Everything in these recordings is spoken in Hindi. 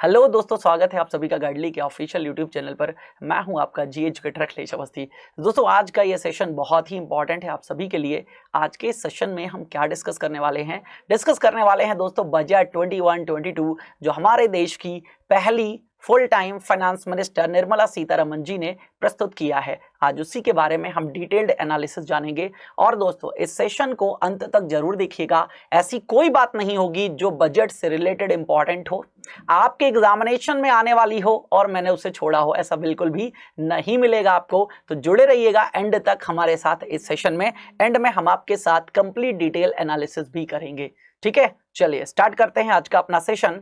हेलो दोस्तों, स्वागत है आप सभी का गाइडली के ऑफिशियल यूट्यूब चैनल पर। मैं हूं आपका जी एजुकेटर अखिलेश अवस्थी। दोस्तों, आज का ये सेशन बहुत ही इंपॉर्टेंट है आप सभी के लिए। आज के सेशन में हम क्या डिस्कस करने वाले हैं दोस्तों बजट 21-22 जो हमारे देश की पहली full time finance minister Nirmala Sitharaman ji ने प्रस्तुत किया है। आज उसी के बारे में हम डिटेल्ड एनालिसिस जानेंगे। और दोस्तों, इस सेशन को अंत तक जरूर देखिएगा। ऐसी कोई बात नहीं होगी जो बजट से रिलेटेड इंपॉर्टेंट हो, आपके एग्जामिनेशन में आने वाली हो और मैंने उसे छोड़ा हो, ऐसा बिल्कुल भी नहीं मिलेगा आपको। तो जुड़े रहिएगा एंड तक हमारे साथ इस सेशन में। एंड में हम आपके साथ कंप्लीट डिटेल एनालिसिस भी करेंगे। ठीक है, चलिए स्टार्ट करते हैं आज का अपना सेशन।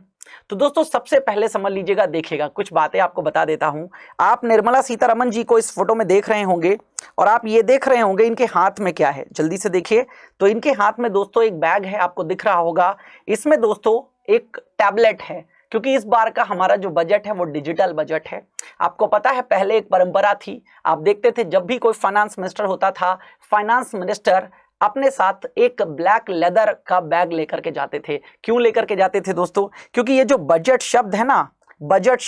तो दोस्तों, सबसे पहले समझ लीजिएगा, देखिएगा कुछ बातें आपको बता देता हूं। आप निर्मला सीतारमण जी को इस फोटो में देख रहे होंगे और आप ये देख रहे होंगे इनके हाथ में क्या है। जल्दी से देखिए, तो इनके हाथ में दोस्तों एक बैग है, आपको दिख रहा होगा। इसमें दोस्तों एक टैबलेट है, क्योंकि इस बार का हमारा जो बजट है वो डिजिटल बजट है। आपको पता है पहले एक परंपरा थी, आप देखते थे जब भी कोई फाइनेंस मिनिस्टर होता था, फाइनेंस मिनिस्टर अपने साथ एक ब्लैक लेदर का बैग लेकर के जाते थे। क्यों लेकर के जाते थे दोस्तों? क्योंकि ये जो बजट शब्द है ना, बजट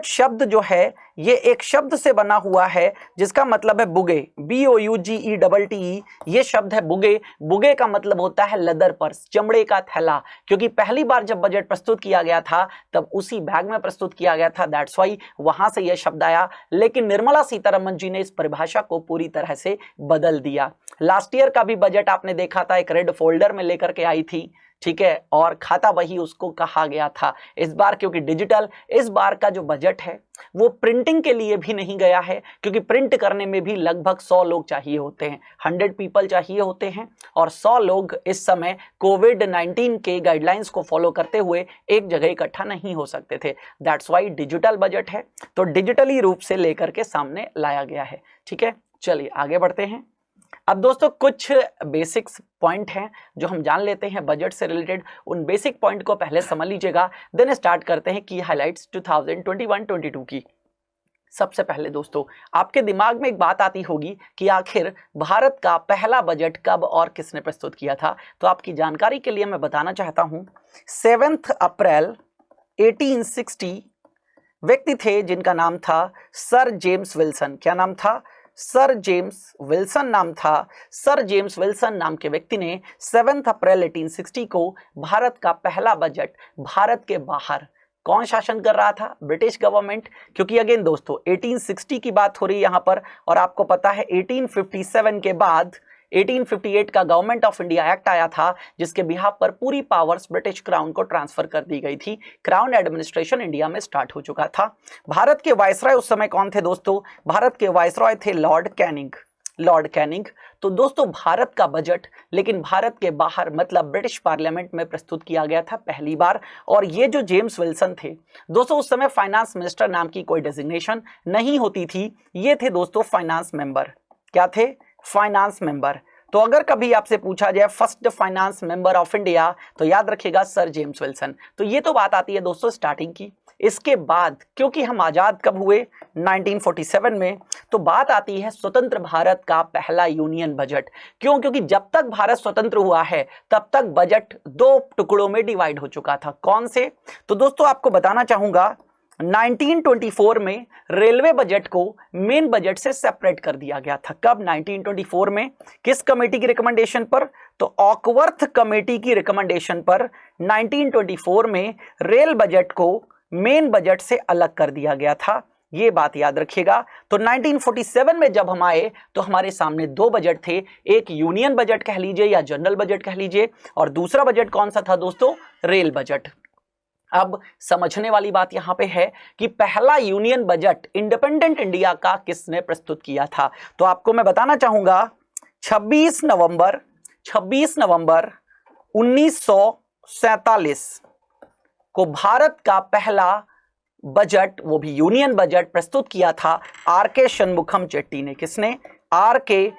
शब्द जो है ये एक शब्द से बना हुआ है जिसका मतलब है बुगे, BOUGETTE। ये शब्द है बुगे। बुगे का मतलब होता है लेदर पर्स, चमड़े का थैला। क्योंकि पहली बार जब बजट प्रस्तुत किया गया था तब उसी बैग में प्रस्तुत किया गया था, दैट्स वाई वहां से यह शब्द आया। लेकिन निर्मला सीतारमण जी ने इस परिभाषा को पूरी तरह से बदल दिया। लास्ट ईयर का भी बजट आपने देखा था, एक रेड फोल्डर में लेकर के आई थी, ठीक है, और खाता वही उसको कहा गया था। इस बार क्योंकि डिजिटल, इस बार का जो बजट है वो प्रिंटिंग के लिए भी नहीं गया है, क्योंकि प्रिंट करने में भी लगभग 100 लोग चाहिए होते हैं, 100 पीपल चाहिए होते हैं। और 100 लोग इस समय कोविड-19 के गाइडलाइंस को फॉलो करते हुए एक जगह इकट्ठा नहीं हो सकते थे। दैट्स वाई डिजिटल बजट है, तो डिजिटली रूप से लेकर के सामने लाया गया है। ठीक है, चलिए आगे बढ़ते हैं। अब दोस्तों, कुछ बेसिक्स पॉइंट हैं जो हम जान लेते हैं बजट से रिलेटेड। उन बेसिक पॉइंट को पहले समझ लीजिएगा, देन स्टार्ट करते हैं की हाइलाइट्स 2021-22 की। सबसे पहले दोस्तों, आपके दिमाग में एक बात आती होगी कि आखिर भारत का पहला बजट कब और किसने प्रस्तुत किया था। तो आपकी जानकारी के लिए मैं बताना चाहता हूं, 7 अप्रैल 1860 व्यक्ति थे जिनका नाम था सर जेम्स विल्सन। क्या नाम था? सर जेम्स विल्सन नाम था। सर जेम्स विल्सन नाम के व्यक्ति ने 7 अप्रैल 1860 को भारत का पहला बजट, भारत के बाहर कौन शासन कर रहा था? British government. क्योंकि अगेन दोस्तों 1860 की बात हो रही है यहां पर, और आपको पता है 1857 के बाद 1858 का गवर्नमेंट ऑफ इंडिया एक्ट आया था, जिसके बिहाफ पर पूरी पावर्स ब्रिटिश क्राउन को ट्रांसफर कर दी गई थी। क्राउन एडमिनिस्ट्रेशन इंडिया में स्टार्ट हो चुका था। भारत के वायसरॉय उस समय कौन थे दोस्तों? भारत के वायसरॉय थे लॉर्ड कैनिंग। तो दोस्तों, भारत का बजट लेकिन भारत के बाहर मतलब ब्रिटिश पार्लियामेंट में प्रस्तुत किया गया था पहली बार। और ये जो जेम्स विल्सन थे दोस्तों, उस समय फाइनेंस मिनिस्टर नाम की कोई डेजिग्नेशन नहीं होती थी। ये थे दोस्तों फाइनेंस मेंबर। क्या थे? Finance member. तो अगर कभी आपसे पूछा जाए first finance member of India, तो याद रखिएगा सर जेम्स विल्सन। तो ये तो बात आती है दोस्तों स्टार्टिंग की। इसके बाद क्योंकि हम आजाद कब हुए? 1947 में। तो बात आती है स्वतंत्र भारत का पहला यूनियन बजट। क्यों? क्योंकि जब तक भारत स्वतंत्र हुआ है तब तक बजट 2 टुकड़ों में डिवाइड हो चुका था। कौन से? तो दोस्तों आपको बताना चाहूंगा, 1924 में रेलवे बजट को मेन बजट से सेपरेट कर दिया गया था। कब? 1924 में। किस कमेटी की रिकमेंडेशन पर? तो ऑकवर्थ कमेटी की रिकमेंडेशन पर 1924 में रेल बजट को मेन बजट से अलग कर दिया गया था। ये बात याद रखिएगा। तो 1947 में जब हम आए तो हमारे सामने 2 बजट थे, एक यूनियन बजट कह लीजिए या जनरल बजट कह लीजिए, और दूसरा बजट कौन सा था दोस्तों? Rail budget. अब समझने वाली बात यहां पे है कि पहला यूनियन बजट इंडिपेंडेंट इंडिया का किसने प्रस्तुत किया था। तो आपको मैं बताना चाहूंगा 26 नवंबर 1947 को भारत का पहला बजट, वो भी यूनियन बजट प्रस्तुत किया था RK शनमुखम चेट्टी ने। किसने? RK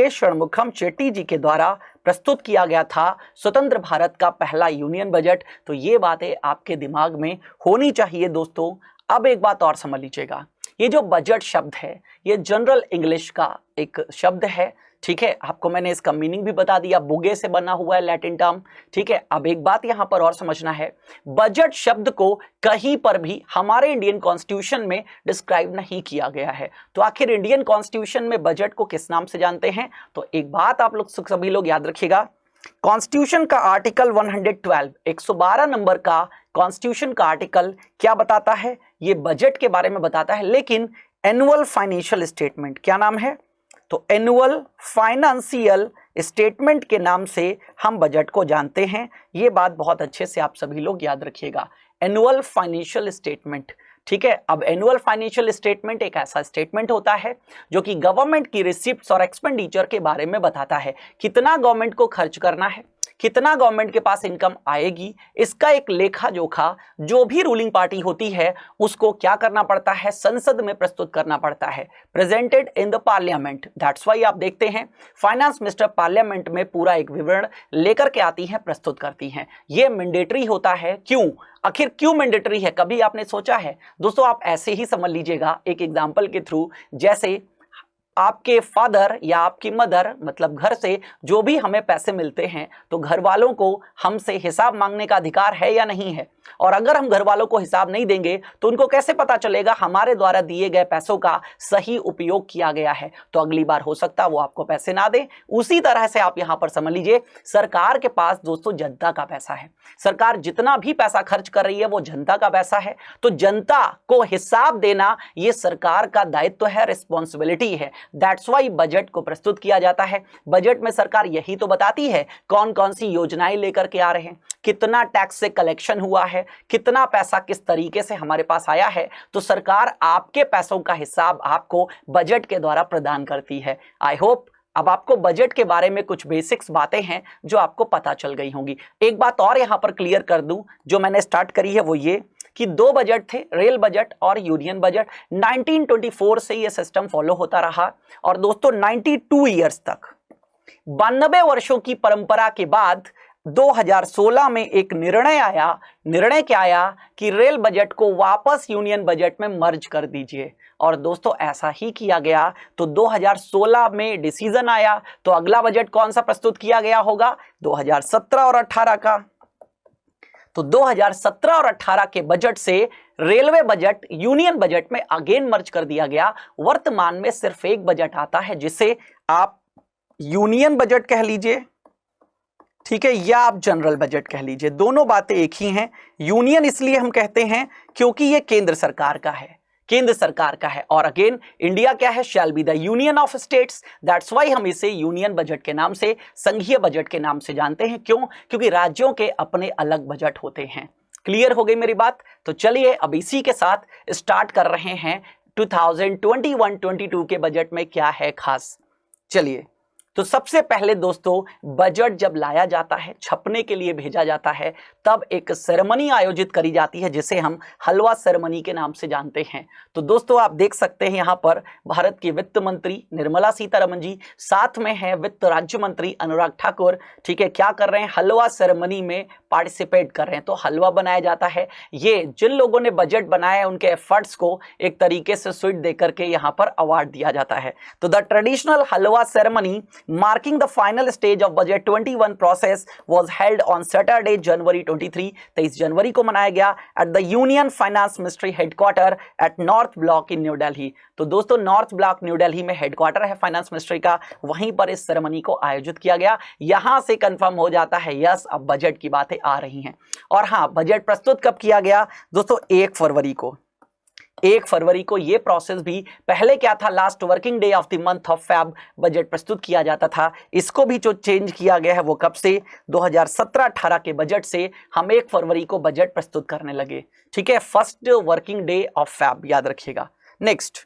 शनमुखम चेट्टी जी के द्वारा प्रस्तुत किया गया था स्वतंत्र भारत का पहला यूनियन बजट। तो ये बातें आपके दिमाग में होनी चाहिए दोस्तों। अब एक बात और समझ लीजिएगा, ये जो बजट शब्द है ये जनरल इंग्लिश का एक शब्द है ठीक है, आपको मैंने इसका मीनिंग भी बता दिया, बुगे से बना हुआ है लैटिन टर्म। ठीक है, अब एक बात यहां पर और समझना है, बजट शब्द को कहीं पर भी हमारे इंडियन कॉन्स्टिट्यूशन में डिस्क्राइब नहीं किया गया है। तो आखिर इंडियन कॉन्स्टिट्यूशन में बजट को किस नाम से जानते हैं? तो एक बात आप लोग सभी लोग याद रखिएगा, कॉन्स्टिट्यूशन का आर्टिकल 112 112 नंबर का कॉन्स्टिट्यूशन का आर्टिकल क्या बताता है? ये बजट के बारे में बताता है, लेकिन एनुअल फाइनेंशियल स्टेटमेंट क्या नाम है? तो एनुअल फाइनेंशियल स्टेटमेंट के नाम से हम बजट को जानते हैं। ये बात बहुत अच्छे से आप सभी लोग याद रखिएगा, एनुअल फाइनेंशियल स्टेटमेंट। ठीक है, अब एनुअल फाइनेंशियल स्टेटमेंट एक ऐसा स्टेटमेंट होता है जो कि गवर्नमेंट की रिसिप्ट्स और एक्सपेंडिचर के बारे में बताता है, कितना गवर्नमेंट को खर्च करना है, कितना गवर्नमेंट के पास इनकम आएगी, इसका एक लेखा जोखा जो भी रूलिंग पार्टी होती है उसको क्या करना पड़ता है? संसद में प्रस्तुत करना पड़ता है, presented in the parliament. That's why आप देखते हैं फाइनेंस मिनिस्टर पार्लियामेंट में पूरा एक विवरण लेकर के आती हैं, प्रस्तुत करती हैं। ये मैंडेटरी होता है। क्यों? आखिर क्यों मैंडेटरी है? कभी आपने सोचा है? दोस्तों आप ऐसे ही समझ लीजिएगा एक एग्जाम्पल के थ्रू, जैसे आपके फादर या आपकी मदर, मतलब घर से जो भी हमें पैसे मिलते हैं, तो घर वालों को हमसे हिसाब मांगने का अधिकार है या नहीं है? और अगर हम घर वालों को हिसाब नहीं देंगे तो उनको कैसे पता चलेगा हमारे द्वारा दिए गए पैसों का सही उपयोग किया गया है? तो अगली बार हो सकता है वो आपको पैसे ना दें। उसी तरह से आप यहां पर समझ लीजिए, सरकार के पास दोस्तों जनता का पैसा है, सरकार जितना भी पैसा खर्च कर रही है वो जनता का पैसा है। तो जनता को हिसाब देना ये सरकार का दायित्व है, रिस्पॉन्सिबिलिटी है। दैट्स वाई बजट को प्रस्तुत किया जाता है। बजट में सरकार यही तो बताती है कौन कौन सी योजनाएं लेकर के आ रहे हैं, कितना टैक्स से कलेक्शन हुआ है, कितना पैसा किस तरीके से हमारे पास आया है। तो सरकार आपके पैसों का हिसाब आपको बजट के द्वारा प्रदान करती है। आई होप अब आपको बजट के बारे में कुछ बेसिक्स बातें हैं जो आपको पता चल गई होंगी। एक बात और यहां पर क्लियर कर दूं, जो मैंने स्टार्ट करी है वो ये कि दो बजट थे, रेल बजट और यूनियन बजट। 1924 से ये सिस्टम फॉलो होता रहा और दोस्तों 92 ईयर्स तक, 92 वर्षों की परंपरा के बाद 2016 में एक निर्णय आया। निर्णय क्या आया कि रेल बजट को वापस यूनियन बजट में मर्ज कर दीजिए, और दोस्तों ऐसा ही किया गया। तो 2016 में डिसीजन आया, तो अगला बजट कौन सा प्रस्तुत किया गया होगा? 2017 और 18 का। तो 2017 और 18 के बजट से रेलवे बजट यूनियन बजट में अगेन मर्ज कर दिया गया। वर्तमान में सिर्फ एक बजट आता है जिसे आप यूनियन बजट कह लीजिए, ठीक है, या आप जनरल बजट कह लीजिए, दोनों बातें एक ही हैं। यूनियन इसलिए हम कहते हैं क्योंकि ये केंद्र सरकार का है, केंद्र सरकार का है, और अगेन इंडिया क्या है? Shall be the union of states. That's why हम इसे यूनियन बजट के नाम से, संघीय बजट के नाम से जानते हैं। क्यों? क्योंकि राज्यों के अपने अलग बजट होते हैं। क्लियर हो गई मेरी बात? तो चलिए अब इसी के साथ स्टार्ट कर रहे हैं 2021-22 के बजट में क्या है खास। चलिए, तो सबसे पहले दोस्तों बजट जब लाया जाता है, छपने के लिए भेजा जाता है, तब एक सेरेमनी आयोजित करी जाती है जिसे हम हलवा सेरेमनी के नाम से जानते हैं। तो दोस्तों आप देख सकते हैं यहाँ पर भारत की वित्त मंत्री निर्मला सीतारमण जी, साथ में है वित्त राज्य मंत्री अनुराग ठाकुर। ठीक है, क्या कर रहे हैं? हलवा सेरेमनी में पार्टिसिपेट कर रहे हैं। तो हलवा बनाया जाता है। ये जिन लोगों ने बजट बनाया है उनके एफर्ट्स को एक तरीके से स्वीट दे करके यहाँ पर अवार्ड दिया जाता है। तो the traditional halwa ceremony marking the final stage of budget 21 process was held on Saturday January 23 23 जनवरी को मनाया गया at the Union Finance Ministry headquarter at North Block in New Delhi। तो दोस्तों नॉर्थ ब्लॉक न्यू दिल्ली में हेडक्वार्टर है फाइनेंस मिनिस्ट्री का, वहीं पर इस सेरेमनी को आयोजित किया गया। यहां से कंफर्म हो जाता है यस अब बजट की बातें आ रही हैं। और हाँ, बजट प्रस्तुत कब किया गया दोस्तों? 1 फरवरी को। 1 फरवरी को ये प्रोसेस भी, पहले क्या था? Last working day of the month of Feb budget प्रस्तुत किया जाता था। इसको भी जो चेंज किया गया है वो कब से? 2017-18 के बजट से हम 1 फरवरी को बजट प्रस्तुत करने लगे। ठीक है, first working day of Feb, याद रखिएगा। नेक्स्ट,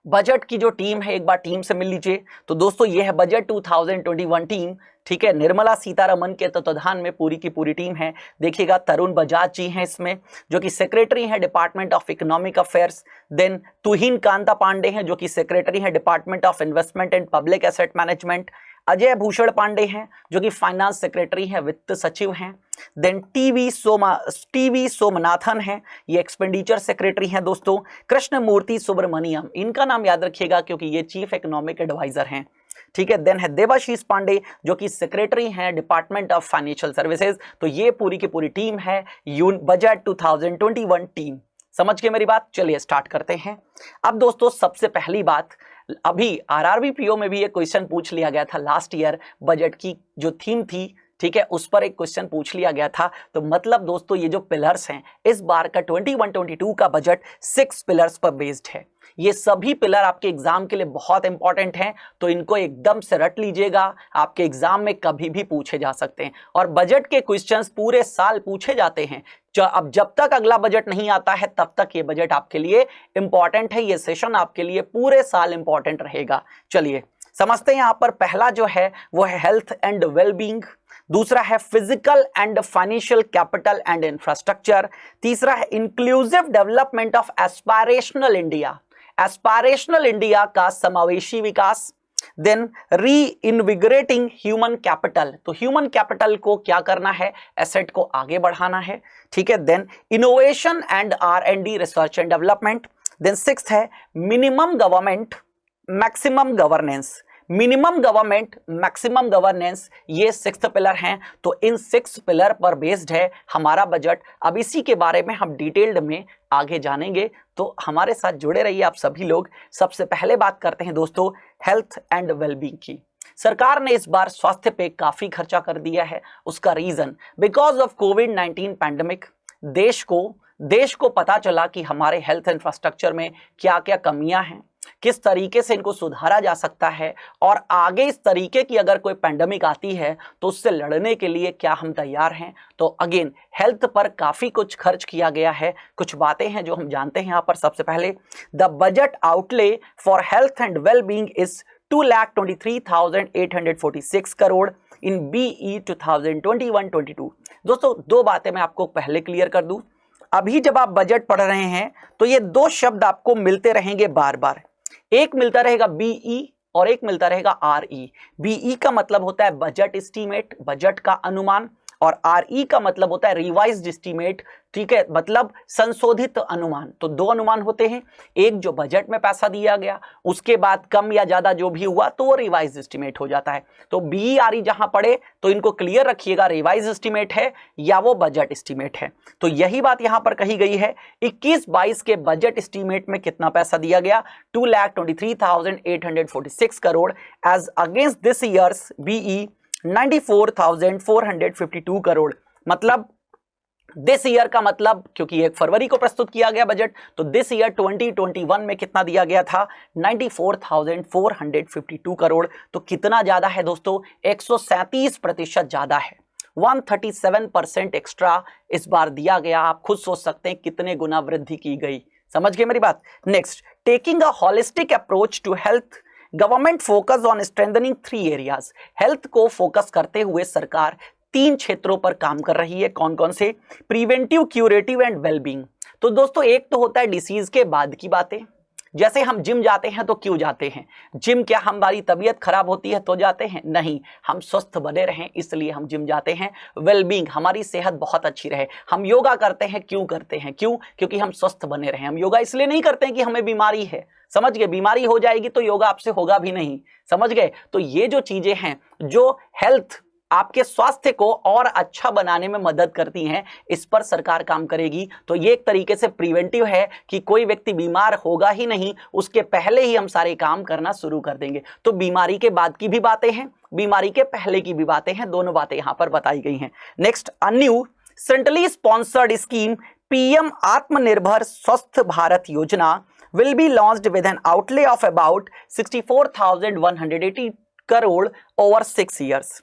बजट की जो टीम है, एक बार टीम से मिल लीजिए। तो दोस्तों ये है बजट 2021 टीम। ठीक है, निर्मला सीतारमण के तत्वाधान में पूरी की पूरी टीम है। देखिएगा तरुण बजाज जी हैं इसमें, जो कि सेक्रेटरी हैं department of economic affairs. Then Tuhin Kanta Pandey हैं जो कि सेक्रेटरी हैं department of investment and public asset management. Ajay Bhushan Pandey हैं जो कि फाइनेंस सेक्रेटरी हैं, वित्त सचिव हैं। देन टीवी सोमनाथन हैं, ये एक्सपेंडिचर सेक्रेटरी हैं दोस्तों। कृष्णमूर्ति सुब्रमण्यम, इनका नाम याद रखिएगा क्योंकि ये चीफ इकोनॉमिक एडवाइजर हैं। ठीक है। देन है देवाशीष पांडे जो कि सेक्रेटरी हैं डिपार्टमेंट ऑफ फाइनेंशियल सर्विसेज। तो ये पूरी की पूरी टीम है बजट 2021 टीम। समझ के मेरी बात? चलिए स्टार्ट करते हैं। अब दोस्तों सबसे पहली बात, अभी आरआरबी पीओ में भी ये क्वेश्चन पूछ लिया गया था लास्ट ईयर, बजट की जो थीम थी, ठीक है, उस पर एक क्वेश्चन पूछ लिया गया था। तो मतलब दोस्तों ये जो पिलर्स हैं, इस बार का 21-22 का बजट 6 पिलर्स पर बेस्ड है। ये सभी पिलर आपके एग्जाम के लिए बहुत इंपॉर्टेंट हैं, तो इनको एकदम से रट लीजिएगा, आपके एग्जाम में कभी भी पूछे जा सकते हैं। और बजट के क्वेश्चंस पूरे साल पूछे जाते हैं। अब जब तक अगला बजट नहीं आता है तब तक ये बजट आपके लिए इंपॉर्टेंट है, ये सेशन आपके लिए पूरे साल इंपॉर्टेंट रहेगा। चलिए समझते हैं। यहां पर पहला जो है वो है हेल्थ एंड वेलबींग, दूसरा है physical and financial capital and infrastructure, तीसरा है inclusive development of aspirational India, aspirational India का समावेशी विकास, देन री इनविगरेटिंग ह्यूमन कैपिटल, तो ह्यूमन कैपिटल को क्या करना है, एसेट को आगे बढ़ाना है, ठीक है। Then innovation and R&D, research and development. Then sixth है minimum government maximum governance, minimum government maximum governance, ये 6th पिलर हैं। तो इन 6 पिलर पर बेस्ड है हमारा बजट। अब इसी के बारे में हम डिटेल्ड में आगे जानेंगे, तो हमारे साथ जुड़े रहिए आप सभी लोग। सबसे पहले बात करते हैं दोस्तों हेल्थ एंड वेलबींग की। सरकार ने इस बार स्वास्थ्य पे काफी खर्चा कर दिया है। उसका रीजन बिकॉज ऑफ कोविड-19 पैंडेमिक, देश को पता चला कि हमारे हेल्थ इंफ्रास्ट्रक्चर में क्या क्या कमियां हैं, किस तरीके से इनको सुधारा जा सकता है, और आगे इस तरीके की अगर कोई पैंडेमिक आती है तो उससे लड़ने के लिए क्या हम तैयार हैं। तो अगेन हेल्थ पर काफी कुछ खर्च किया गया है। कुछ बातें हैं जो हम जानते हैं यहाँ पर। सबसे पहले the budget outlay for health and wellbeing is 2,23,846 crore in BE 2021-22। दोस्तों दो बातें मैं आपको पहले क्लियर कर दूं। अभी जब आप बजट पढ़ रहे हैं तो ये दो शब्द आपको मिलते रहेंगे बार बार, एक मिलता रहेगा BE और एक मिलता रहेगा RE। BE का मतलब होता है बजट एस्टीमेट, बजट का अनुमान, और RE का मतलब होता है रिवाइज्ड एस्टीमेट, ठीक है, मतलब संशोधित अनुमान। तो दो अनुमान होते हैं, एक जो बजट में पैसा दिया गया उसके बाद कम या ज्यादा जो भी हुआ तो वो रिवाइज्ड एस्टीमेट हो जाता है। तो BE RE जहां पढ़े तो इनको क्लियर रखिएगा, रिवाइज्ड एस्टीमेट है या वो बजट एस्टीमेट है। तो यही बात यहां पर कही गई है। 21-22 के बजट एस्टीमेट में कितना पैसा दिया गया, 2,23,846 crore as against this year's BE 94,452 crore. मतलब दिस ईयर का मतलब, क्योंकि 1 फरवरी को प्रस्तुत किया गया बजट, तो दिस ईयर 2021 में कितना दिया गया था, 94,452 करोड़। तो कितना ज्यादा है दोस्तों, 137% ज्यादा है, 137% एक्स्ट्रा इस बार दिया गया। आप खुद सोच सकते हैं कितने गुना वृद्धि की गई। समझ गए मेरी बात? Next, taking a holistic approach to health, government focus on strengthening 3 areas. Health को फोकस करते हुए सरकार 3 क्षेत्रों पर काम कर रही है। कौन कौन से? Preventive, curative and wellbeing. तो दोस्तों एक तो होता है डिसीज के बाद की बातें, जैसे हम जिम जाते हैं तो क्यों जाते हैं? जिम क्या हमारी तबीयत खराब होती है तो जाते हैं? नहीं, हम स्वस्थ बने रहें इसलिए हम जिम जाते हैं। वेलबींग, हमारी सेहत बहुत अच्छी रहे। हम योगा करते हैं, क्यों करते हैं? क्यों? क्योंकि हम स्वस्थ बने रहें। हम योगा इसलिए नहीं करते हैं कि हमें बीमारी है, समझ गए? बीमारी हो जाएगी तो योगा आपसे होगा भी नहीं, समझ गए? तो ये जो चीजें हैं जो हेल्थ आपके स्वास्थ्य को और अच्छा बनाने में मदद करती हैं, इस पर सरकार काम करेगी। तो ये एक तरीके से प्रिवेंटिव है कि कोई व्यक्ति बीमार होगा ही नहीं, उसके पहले ही हम सारे काम करना शुरू कर देंगे। तो बीमारी के बाद की भी बातें हैं, बीमारी के पहले की भी बातें हैं, दोनों बातें यहां पर बताई गई हैं। Next, a new centrally sponsored scheme PM आत्मनिर्भर स्वस्थ भारत योजना will be launched with an outlay of about 64,180 crore over 6 years।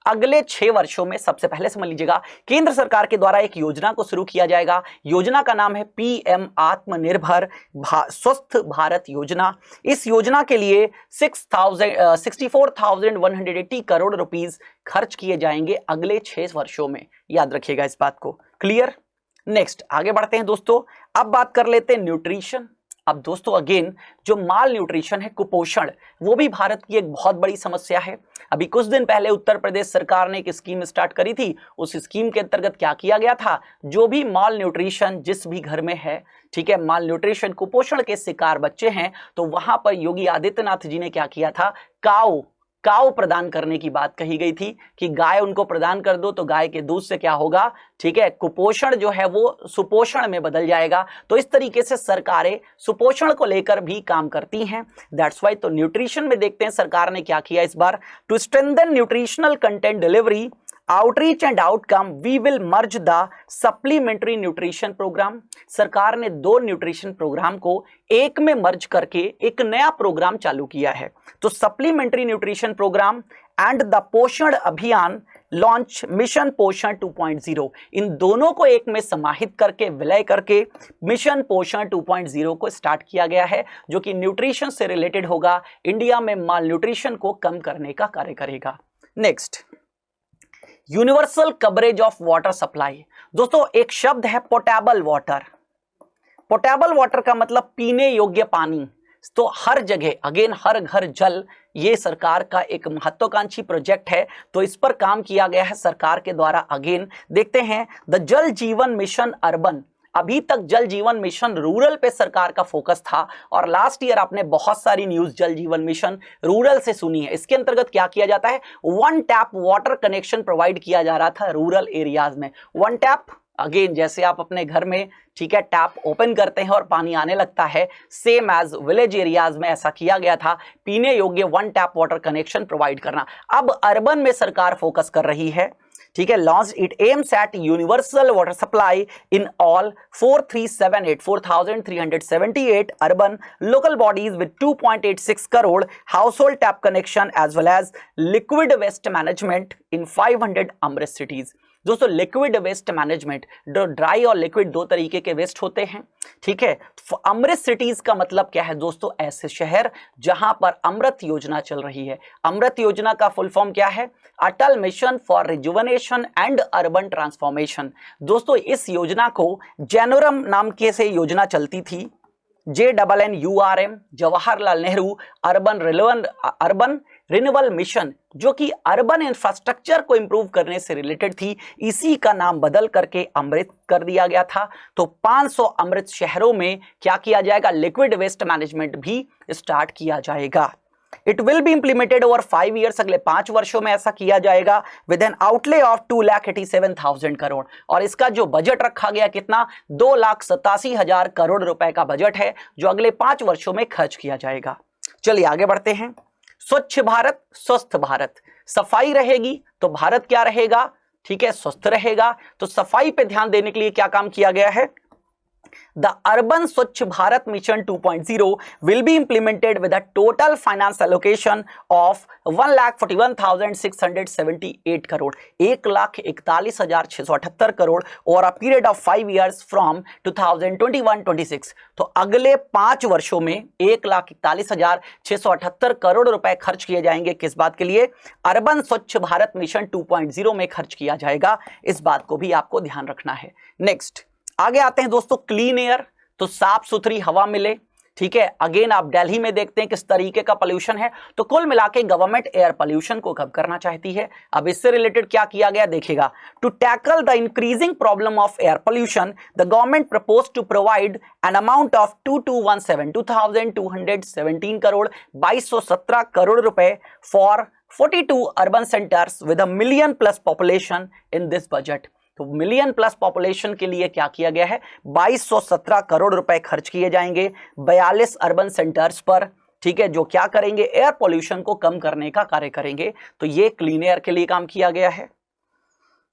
अगले 6 वर्षों में, सबसे पहले समझ लीजिएगा, केंद्र सरकार के द्वारा एक योजना को शुरू किया जाएगा। योजना का नाम है PM आत्मनिर्भर स्वस्थ भारत योजना। इस योजना के लिए 64,180 करोड़ रुपीस खर्च किए जाएंगे अगले 6 वर्षों में। याद रखिएगा इस बात को। क्लियर? नेक्स्ट आगे बढ़ते हैं दोस्तों। अब बात कर लेते हैं न्यूट्रिशन। अब दोस्तों अगेन जो माल न्यूट्रिशन है, कुपोषण, वो भी भारत की एक बहुत बड़ी समस्या है। अभी कुछ दिन पहले उत्तर प्रदेश सरकार ने एक स्कीम स्टार्ट करी थी। उस स्कीम के अंतर्गत क्या किया गया था, जो भी माल न्यूट्रिशन जिस भी घर में है, ठीक है, माल न्यूट्रिशन कुपोषण के शिकार बच्चे हैं, तो वहां पर योगी आदित्यनाथ जी ने क्या किया था, काऊ काव प्रदान करने की बात कही गई थी कि गाय उनको प्रदान कर दो तो गाय के दूध से क्या होगा, ठीक है, कुपोषण जो है वो सुपोषण में बदल जाएगा। तो इस तरीके से सरकारें सुपोषण को लेकर भी काम करती हैं, दैट्स वाई। तो न्यूट्रिशन में देखते हैं सरकार ने क्या किया इस बार। To strengthen nutritional content delivery, outreach and outcome, we will merge the supplementary nutrition programme. सरकार ने 2 न्यूट्रिशन प्रोग्राम को एक में मर्ज करके एक नया प्रोग्राम चालू किया है। तो supplementary nutrition programme and the Poshan Abhiyan launch mission पोषण 2.0, इन दोनों को एक में समाहित करके विलय करके मिशन पोषण 2.0 को स्टार्ट किया गया है, जो कि न्यूट्रिशन से रिलेटेड होगा, इंडिया में माल न्यूट्रिशन को कम करने का कार्य करेगा। Next, universal coverage of water supply. दोस्तों एक शब्द है पोर्टेबल वाटर। पोर्टेबल वाटर का मतलब पीने योग्य पानी। तो हर जगह, अगेन हर घर जल, ये सरकार का एक महत्वाकांक्षी प्रोजेक्ट है। तो इस पर काम किया गया है सरकार के द्वारा। अगेन देखते हैं द जल जीवन मिशन अर्बन। अभी तक जल जीवन मिशन रूरल पे सरकार का फोकस था और लास्ट ईयर आपने बहुत सारी न्यूज जल जीवन मिशन रूरल से सुनी है। इसके अंतर्गत क्या किया जाता है, 1 टैप वाटर कनेक्शन प्रोवाइड किया जा रहा था रूरल एरियाज में। 1 टैप, अगेन जैसे आप अपने घर में, ठीक है, टैप ओपन करते हैं और पानी आने लगता है, सेम एज विलेज एरियाज में ऐसा किया गया था, पीने योग्य 1 टैप वाटर कनेक्शन प्रोवाइड करना। अब अर्बन में सरकार फोकस कर रही है, ठीक है। Launch it aims at universal water supply in all 4378 urban local bodies with 2.86 crore household tap connection as well as liquid waste management in 500 Amrut cities. दोस्तों लिक्विड वेस्ट मैनेजमेंट, ड्राई और लिक्विड 2 तरीके के वेस्ट होते हैं, ठीक है। अमृत सिटीज का मतलब क्या है दोस्तों, ऐसे शहर जहां पर अमृत योजना चल रही है। अमृत योजना का फुल फॉर्म क्या है, Atal mission for rejuvenation and urban transformation. दोस्तों इस योजना को जैनुरम नाम के से योजना चलती थी, JNNURM, Jawaharlal Nehru urban renewal mission, जो कि अर्बन इंफ्रास्ट्रक्चर को इंप्रूव करने से रिलेटेड थी। इसी का नाम बदल करके अमृत कर दिया गया था। तो 500 अमृत शहरों में क्या किया जाएगा, लिक्विड वेस्ट मैनेजमेंट भी स्टार्ट किया जाएगा। It will be implemented over 5 years, अगले 5 वर्षों में ऐसा किया जाएगा, with an outlay of 2,87,000 crore. और इसका जो बजट रखा गया कितना, 2,87,000 करोड़ रुपए का बजट है, जो अगले 5 वर्षों में खर्च किया जाएगा। चलिए आगे बढ़ते हैं। स्वच्छ भारत स्वस्थ भारत, सफाई रहेगी तो भारत क्या रहेगा, ठीक है, स्वस्थ रहेगा। तो सफाई पे ध्यान देने के लिए क्या काम किया गया है, The Urban Swachh Bharat Mission 2.0 will be implemented with a total finance allocation of 1,41,678 crore, 1,41,678 crore और a period of 5 years from 2021-26। तो अगले 5 वर्षों में 1,41,678 करोड़ रुपए खर्च किए जाएंगे। किस बात के लिए, अर्बन स्वच्छ भारत मिशन 2.0 में खर्च किया जाएगा। इस बात को भी आपको ध्यान रखना है। नेक्स्ट आगे आते हैं दोस्तों, क्लीन एयर, तो साफ सुथरी हवा मिले, ठीक है। अगेन आप दिल्ली में देखते हैं किस तरीके का पोल्यूशन है। तो कुल मिलाके गवर्नमेंट एयर पोल्यूशन को कम करना चाहती है। अब इससे रिलेटेड क्या किया गया देखिएगा, to tackle the increasing problem of air pollution the government propose to provide an amount of 2,217 crore 2,217 crore रुपए for 42 urban centres with a million plus population in this budget. तो मिलियन प्लस पॉपुलेशन के लिए क्या किया गया है, 2,217 करोड़ रुपए खर्च किए जाएंगे 42 अर्बन सेंटर्स पर, ठीक है, जो क्या करेंगे, एयर पोल्यूशन को कम करने का कार्य करेंगे। तो ये क्लीन एयर के लिए काम किया गया है।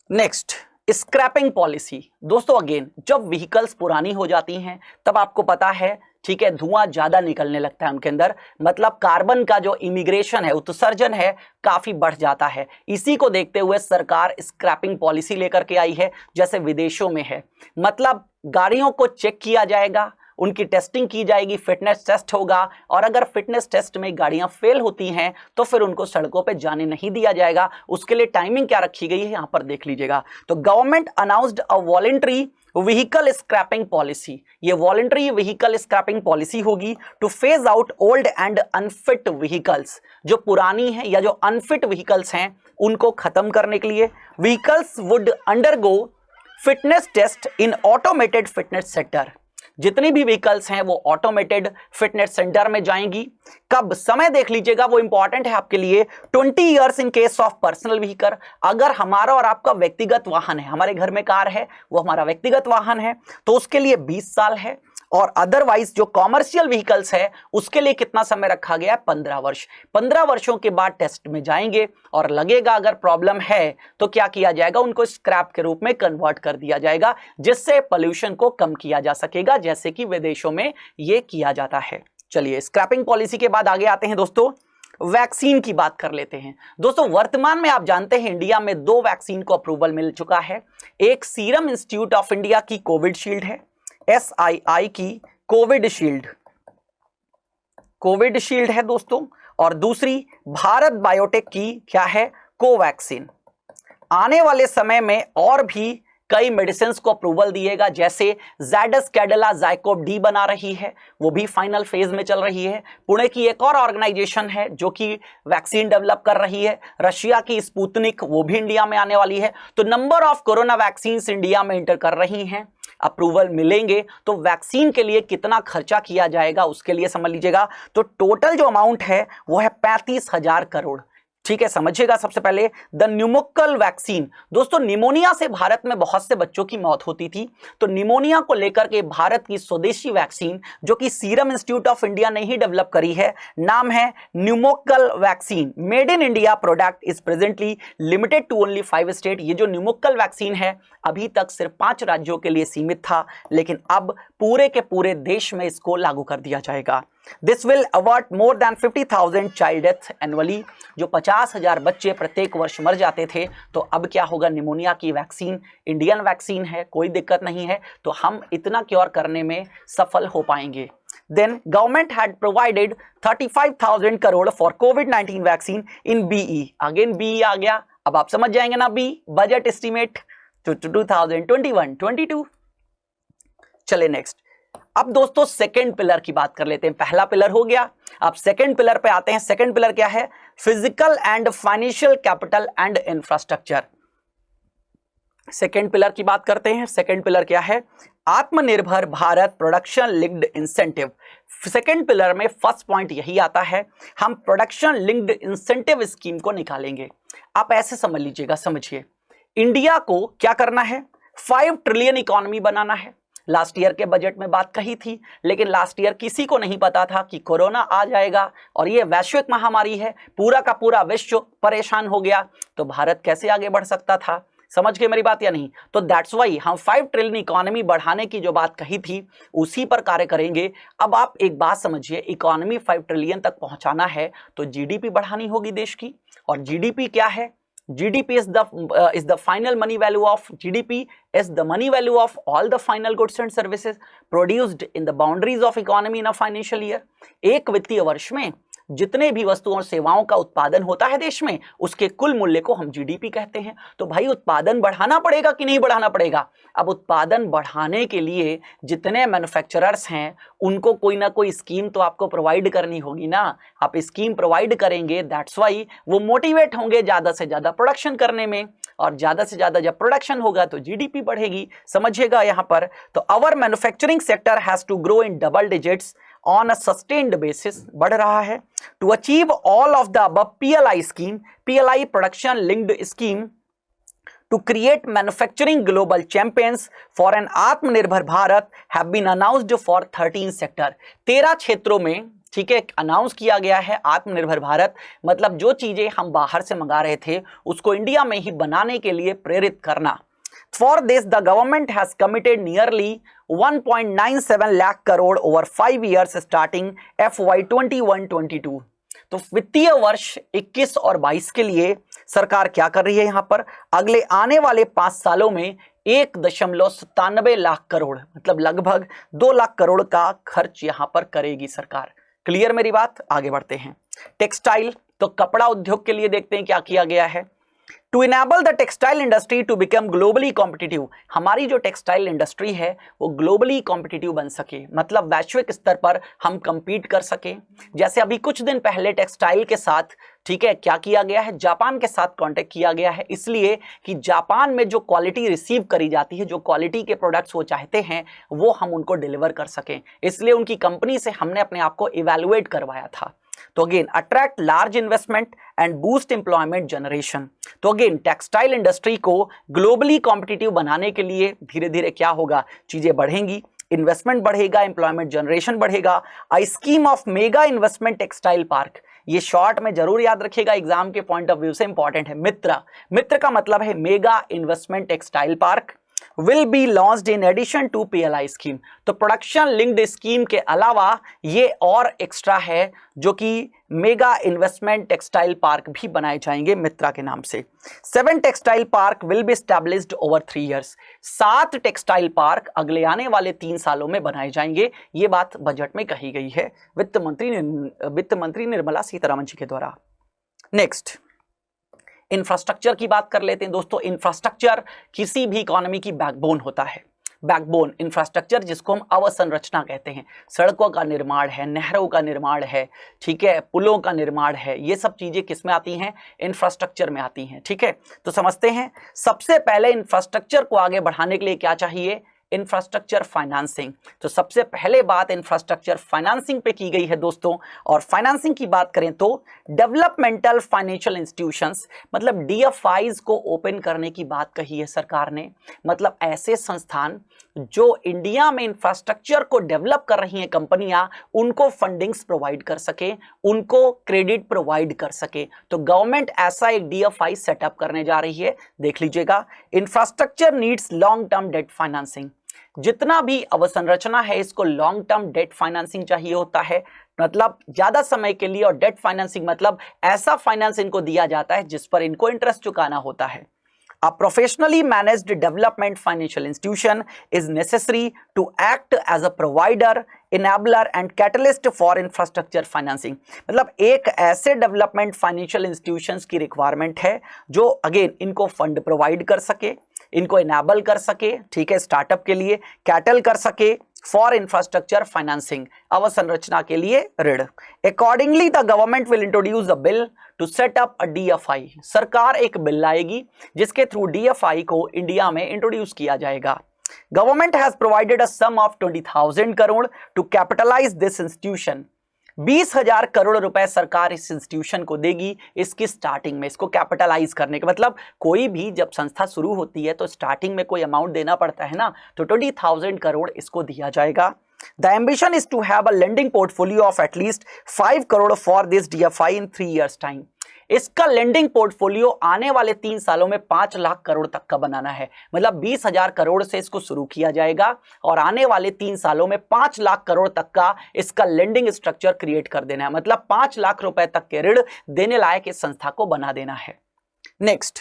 Next, scrapping policy. दोस्तों अगेन जब व्हीकल्स पुरानी हो जाती हैं तब आपको पता है, ठीक है, धुआं ज्यादा निकलने लगता है उनके अंदर, मतलब कार्बन का जो इमिग्रेशन है, उत्सर्जन है, काफी बढ़ जाता है। इसी को देखते हुए सरकार स्क्रैपिंग पॉलिसी लेकर के आई है, जैसे विदेशों में है। मतलब गाड़ियों को चेक किया जाएगा, उनकी टेस्टिंग की जाएगी, फिटनेस टेस्ट होगा, और अगर फिटनेस टेस्ट में गाड़ियां फेल होती हैं तो फिर उनको सड़कों पे जाने नहीं दिया जाएगा। उसके लिए टाइमिंग क्या रखी गई है यहां पर देख लीजिएगा। तो government announced a voluntary vehicle scrapping policy, ये वॉलंटरी व्हीकल स्क्रैपिंग पॉलिसी होगी to phase out old and unfit vehicles, जो पुरानी है या जो अनफिट व्हीकल्स हैं उनको खत्म करने के लिए। Vehicles would undergo fitness test in automated fitness centre. जितनी भी व्हीकल्स हैं वो ऑटोमेटेड फिटनेस सेंटर में जाएंगी। कब, समय देख लीजिएगा, वो इंपॉर्टेंट है आपके लिए। 20 years in case of personal vehicle, अगर हमारा और आपका व्यक्तिगत वाहन है, हमारे घर में कार है, वो हमारा व्यक्तिगत वाहन है, तो उसके लिए 20 साल है। और अदरवाइज जो कॉमर्शियल व्हीकल्स है उसके लिए कितना समय रखा गया है? 15 वर्ष। 15 वर्षों के बाद टेस्ट में जाएंगे और लगेगा अगर प्रॉब्लम है तो क्या किया जाएगा? उनको स्क्रैप के रूप में कन्वर्ट कर दिया जाएगा, जिससे पोल्यूशन को कम किया जा सकेगा, जैसे कि विदेशों में यह किया जाता है। चलिए, स्क्रैपिंग पॉलिसी के बाद आगे आते हैं दोस्तों, वैक्सीन की बात कर लेते हैं। दोस्तों, वर्तमान में आप जानते हैं इंडिया में 2 वैक्सीन को अप्रूवल मिल चुका है। एक सीरम इंस्टीट्यूट ऑफ इंडिया की कोविडशील्ड है, SII की कोविडशील्ड है दोस्तों, और दूसरी भारत बायोटेक की क्या है? कोवैक्सीन। आने वाले समय में और भी कई मेडिसिन को अप्रूवल दिएगा, जैसे ज़ायडस कैडिला ज़ाइकोव डी बना रही है, वो भी फाइनल फेज में चल रही है। पुणे की एक और ऑर्गेनाइजेशन है जो कि वैक्सीन डेवलप कर रही है, रशिया की स्पुतनिक, वो भी इंडिया में आने वाली है। तो number of corona vaccine India में इंटर कर रही हैं, अप्रूवल मिलेंगे। तो वैक्सीन के लिए कितना खर्चा किया जाएगा उसके लिए समझ लीजिएगा। तो टोटल जो अमाउंट है वो है 35,000 करोड़। ठीक है, समझिएगा। सबसे पहले द न्यूमोकल वैक्सीन। दोस्तों, निमोनिया से भारत में बहुत से बच्चों की मौत होती थी, तो निमोनिया को लेकर के भारत की स्वदेशी वैक्सीन जो कि सीरम इंस्टीट्यूट ऑफ इंडिया ने ही डेवलप करी है, नाम है pneumococcal vaccine. Made in India product is presently limited to only 5 state. ये जो न्यूमोकल वैक्सीन है अभी तक सिर्फ 5 राज्यों के लिए सीमित था, लेकिन अब पूरे के पूरे देश में इसको लागू कर दिया जाएगा। This will avert more than 50,000 child deaths annually। जो 50,000 बच्चे प्रत्येक वर्ष मर जाते थे, तो अब क्या होगा? निमोनिया की वैक्सीन इंडियन वैक्सीन है, कोई दिक्कत नहीं है, तो हम इतना क्योर करने में सफल हो पाएंगे। Then government had provided 35,000 crore for COVID-19 vaccine in BE। Again BE आ गया, अब आप समझ जाएंगे ना, BE बजट एस्टिमेट 2021-22। चले नेक्स्ट। अब दोस्तों सेकंड पिलर की बात कर लेते हैं। पहला पिलर हो गया, अब सेकंड पिलर पे आते हैं। सेकंड पिलर क्या है? Physical and financial capital and infrastructure. Second pillar की बात करते हैं। सेकंड पिलर क्या है? आत्मनिर्भर Bharat production linked incentive. Second pillar में फर्स्ट पॉइंट यही आता है, हम प्रोडक्शन लिंक्ड इंसेंटिव स्कीम को निकालेंगे। आप ऐसे समझ लीजिएगा, समझिए, इंडिया को क्या करना है? 5 ट्रिलियन इकोनॉमी बनाना है। लास्ट ईयर के बजट में बात कही थी, लेकिन लास्ट ईयर किसी को नहीं पता था कि कोरोना आ जाएगा और ये वैश्विक महामारी है, पूरा का पूरा विश्व परेशान हो गया, तो भारत कैसे आगे बढ़ सकता था? समझ गए मेरी बात या नहीं? तो दैट्स वाई हम 5 ट्रिलियन इकोनॉमी बढ़ाने की जो बात कही थी उसी पर कार्य करेंगे। अब आप एक बात समझिए, इकोनॉमी 5 ट्रिलियन तक पहुंचाना है तो जीडीपी बढ़ानी होगी देश की। और जीडीपी क्या है? GDP is the final money value of GDP is the money value of all the final goods and services produced in the boundaries of economy in a financial year। एक वित्तीय वर्ष में जितने भी वस्तुओं और सेवाओं का उत्पादन होता है देश में, उसके कुल मूल्य को हम जीडीपी कहते हैं। तो भाई उत्पादन बढ़ाना पड़ेगा कि नहीं बढ़ाना पड़ेगा? अब उत्पादन बढ़ाने के लिए जितने मैन्युफैक्चरर्स हैं उनको कोई ना कोई स्कीम तो आपको प्रोवाइड करनी होगी ना। आप स्कीम प्रोवाइड करेंगे, दैट्स वाई वो मोटिवेट होंगे ज़्यादा से ज़्यादा प्रोडक्शन करने में, और ज़्यादा से ज़्यादा जब प्रोडक्शन होगा तो जीडीपी बढ़ेगी। समझिएगा यहाँ पर। तो our manufacturing sector has to grow in double digits on a sustained basis, बढ़ रहा है। To achieve all of the above PLI scheme, PLI production linked scheme, to create manufacturing global champions for an Atmanirbhar Bharat have been announced for 13 sector. 13 क्षेत्रों में, ठीक है, अनाउंस किया गया है आत्मनिर्भर भारत। मतलब जो चीजें हम बाहर से मंगा रहे थे उसको इंडिया में ही बनाने के लिए प्रेरित करना। For this, the government has committed nearly 1.97 lakh crore over 5 years starting FY 21-22। तो वित्तीय वर्ष 21 और 22 के लिए सरकार क्या कर रही है यहाँ पर? अगले आने वाले 5 सालों में 1.97 लाख करोड़, मतलब लगभग 2 लाख करोड़ का खर्च यहाँ पर करेगी सरकार। क्लियर मेरी बात? आगे बढ़ते हैं। टेक्सटाइल, तो कपड़ा उद्योग के लिए देखते हैं क्या किया गया है। To enable the textile industry to become globally competitive, हमारी जो टेक्सटाइल इंडस्ट्री है वो ग्लोबली कॉम्पिटिटिव बन सके, मतलब वैश्विक स्तर पर हम compete कर सके। जैसे अभी कुछ दिन पहले टेक्सटाइल के साथ, ठीक है, क्या किया गया है, जापान के साथ कांटेक्ट किया गया है, इसलिए कि जापान में जो क्वालिटी रिसीव करी जाती है, जो क्वालिटी के प्रोडक्ट्स वो चाहते हैं वो हम उनको डिलीवर कर सकें, इसलिए उनकी कंपनी से हमने अपने आप को इवैल्यूएट करवाया था। तो again attract large investment and boost employment generation. तो अगेन टेक्सटाइल इंडस्ट्री को ग्लोबली कॉम्पिटिटिव बनाने के लिए धीरे धीरे क्या होगा, चीजें बढ़ेंगी, इन्वेस्टमेंट बढ़ेगा, एम्प्लॉयमेंट जनरेशन बढ़ेगा। A scheme of mega investment textile park, ये शॉर्ट में जरूर याद रखिएगा, एग्जाम के पॉइंट ऑफ व्यू से इंपॉर्टेंट है। मित्र का मतलब है mega investment textile park will be launched in addition to PLI scheme। तो प्रोडक्शन लिंक्ड स्कीम के अलावा ये और एक्स्ट्रा है जो कि मेगा इन्वेस्टमेंट टेक्सटाइल पार्क भी बनाए जाएंगे मित्रा के नाम से। 7 textile park will be established over 3 years। 7 textile park अगले आने वाले 3 सालों में बनाए जाएंगे, ये बात बजट में कही गई है वित्त मंत्री निर्मला सीतारमण जी के द्वारा। नेक्स्ट इंफ्रास्ट्रक्चर की बात कर लेते हैं दोस्तों। इंफ्रास्ट्रक्चर किसी भी इकोनॉमी की बैकबोन होता है। बैकबोन इंफ्रास्ट्रक्चर जिसको हम अवसंरचना कहते हैं, सड़कों का निर्माण है, नहरों का निर्माण है, ठीक है, पुलों का निर्माण है, ये सब चीजें किस में आती हैं, इंफ्रास्ट्रक्चर में आती हैं। ठीक है, तो समझते हैं सबसे पहले इंफ्रास्ट्रक्चर को आगे बढ़ाने के लिए क्या चाहिए, इंफ्रास्ट्रक्चर फाइनेंसिंग। तो सबसे पहले बात इंफ्रास्ट्रक्चर फाइनेंसिंग पे की गई है दोस्तों। और फाइनेंसिंग की बात करें तो डेवलपमेंटल फाइनेंशियल इंस्टीट्यूशंस, मतलब डीएफआईज को ओपन करने की बात कही है सरकार ने। मतलब ऐसे संस्थान जो इंडिया में इंफ्रास्ट्रक्चर को डेवलप कर रही हैं कंपनियां, उनको फंडिंग्स प्रोवाइड कर सके, उनको क्रेडिट प्रोवाइड कर सके। तो गवर्नमेंट ऐसा एक डीएफआई सेटअप करने जा रही है, देख लीजिएगा। Infrastructure needs long term debt financing, जितना भी अवसंरचना है इसको लॉन्ग टर्म डेट फाइनेंसिंग चाहिए होता है, मतलब ज्यादा समय के लिए। और डेट फाइनेंसिंग मतलब ऐसा फाइनेंस इनको दिया जाता है जिस पर इनको इंटरेस्ट चुकाना होता है। A professionally managed development financial institution is necessary to act as a provider, enabler and catalyst for infrastructure financing। मतलब एक ऐसे डेवलपमेंट फाइनेंशियल इंस्टीट्यूशंस की रिक्वायरमेंट है जो अगेन इनको फंड प्रोवाइड कर सके, इनको इनेबल कर सके, ठीक है, स्टार्टअप के लिए कैटल कर सके, फॉर इंफ्रास्ट्रक्चर फाइनेंसिंग, अवसंरचना के लिए ऋण। Accordingly the government will introduce the bill to set up a DFI. सरकार एक बिल लाएगी जिसके थ्रू डीएफआई को इंडिया में इंट्रोड्यूस किया जाएगा। Government has provided a sum of 20,000 crore to capitalise this institution. 20,000 crore रुपए सरकार इस इंस्टीट्यूशन को देगी इसकी स्टार्टिंग में, इसको कैपिटलाइज करने के मतलब कोई भी जब संस्था शुरू होती है तो स्टार्टिंग में कोई अमाउंट देना पड़ता है ना, तो 20,000 करोड़ इसको दिया जाएगा। The ambition is to have a lending portfolio of at least 5 crore for this DFI in 3 years time। इसका लेंडिंग पोर्टफोलियो आने वाले 3 सालों में 5 लाख करोड़ तक का बनाना है। मतलब 20,000 करोड़ से इसको शुरू किया जाएगा और आने वाले 3 सालों में 5 लाख करोड़ तक का इसका लेंडिंग स्ट्रक्चर क्रिएट कर देना है। मतलब 5 लाख रुपए तक के ऋण देने लायक इस संस्था को बना देना है। नेक्स्ट,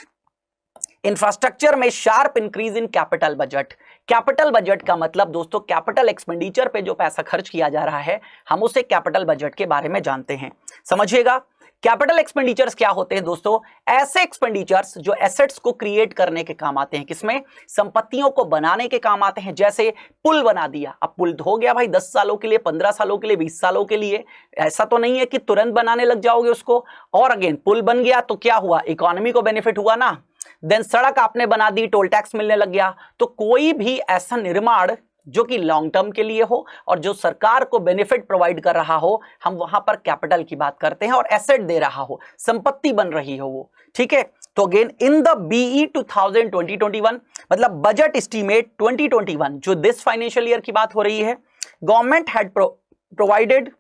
इंफ्रास्ट्रक्चर में sharp increase in capital budget. Capital budget का मतलब दोस्तों कैपिटल एक्सपेंडिचर पे जो पैसा खर्च किया जा रहा है, हम उसे कैपिटल बजट के बारे में जानते हैं, समझिएगा। कैपिटल एक्सपेंडिचर्स क्या होते हैं दोस्तों, ऐसे एक्सपेंडिचर्स जो एसेट्स को क्रिएट करने के काम आते हैं, किसमें, संपत्तियों को बनाने के काम आते हैं। जैसे पुल बना दिया, अब पुल हो गया भाई 10 सालों के लिए, 15 सालों के लिए, 20 सालों के लिए, ऐसा तो नहीं है कि तुरंत बनाने लग जाओगे उसको। और अगेन पुल बन गया तो क्या हुआ, इकोनॉमी को बेनिफिट हुआ ना। देन सड़क आपने बना दी, टोल टैक्स मिलने लग गया। तो कोई भी ऐसा निर्माण जो कि लॉन्ग टर्म के लिए हो और जो सरकार को बेनिफिट प्रोवाइड कर रहा हो, हम वहां पर कैपिटल की बात करते हैं। और एसेट दे रहा हो, संपत्ति बन रही हो वो, ठीक है। तो अगेन इन द बीई 2020-2021 मतलब बजट एस्टीमेट 2021 जो दिस फाइनेंशियल ईयर की बात हो रही है, government had provided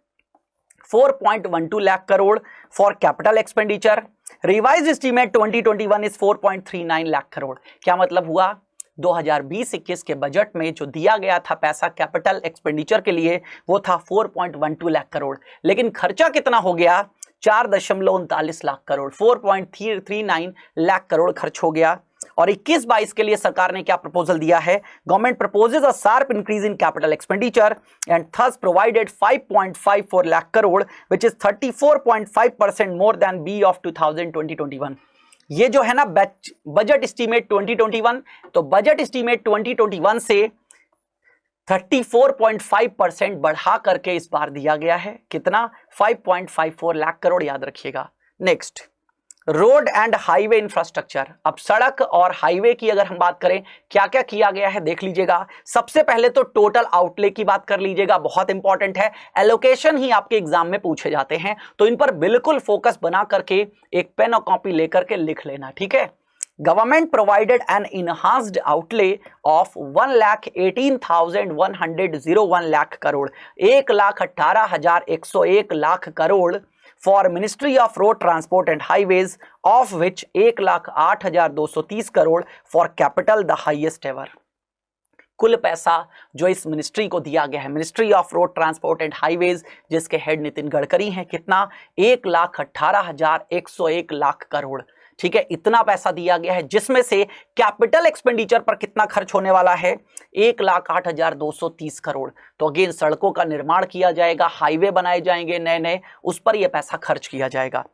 4.12 lakh crore for capital expenditure. Revise estimate 2021 is 4.39 lakh crore. क्या मतलब हुआ, 2020-21 के बजट में जो दिया गया था पैसा कैपिटल एक्सपेंडिचर के लिए वो था 4.12 लाख करोड़, लेकिन खर्चा कितना हो गया, 4.39 लाख करोड़, 4.39 लाख करोड़ खर्च हो गया। और 21-22 के लिए सरकार ने क्या प्रपोजल दिया है, government proposes a sharp increase in capital expenditure and thus provided 5.54 lakh crore which is 34.5% more than B of 2020-2021। ये जो है ना बजट एस्टीमेट 2021, तो बजट एस्टीमेट 2021 से 34.5% बढ़ा करके इस बार दिया गया है। कितना? 5.54 लाख करोड़, याद रखिएगा। Next, road and highway infrastructure. अब सड़क और हाईवे की अगर हम बात करें, क्या क्या किया गया है देख लीजिएगा। सबसे पहले तो टोटल आउटले की बात कर लीजिएगा, बहुत इंपॉर्टेंट है। एलोकेशन ही आपके एग्जाम में पूछे जाते हैं, तो इन पर बिल्कुल फोकस बना करके एक पेन और कॉपी लेकर के लिख लेना, ठीक है। Government provided N enhanced outlay of 1,18,101 lakh crore, 1,18,101 lakh crore for ministry of road transport and highways, of which 1,08,230 crore for capital, the highest ever. कुल पैसा जो इस मिनिस्ट्री को दिया गया है, ministry of road transport and highways, जिसके हेड नितिन गडकरी हैं, कितना? 1,18,101 लाख करोड़, ठीक है। इतना पैसा दिया गया है, जिसमें से कैपिटल एक्सपेंडिचर पर कितना खर्च होने वाला है? 1,08,230 करोड़। तो अगेन सड़कों का निर्माण किया जाएगा, हाईवे बनाए जाएंगे नए नए, उस पर यह पैसा खर्च किया जाएगा।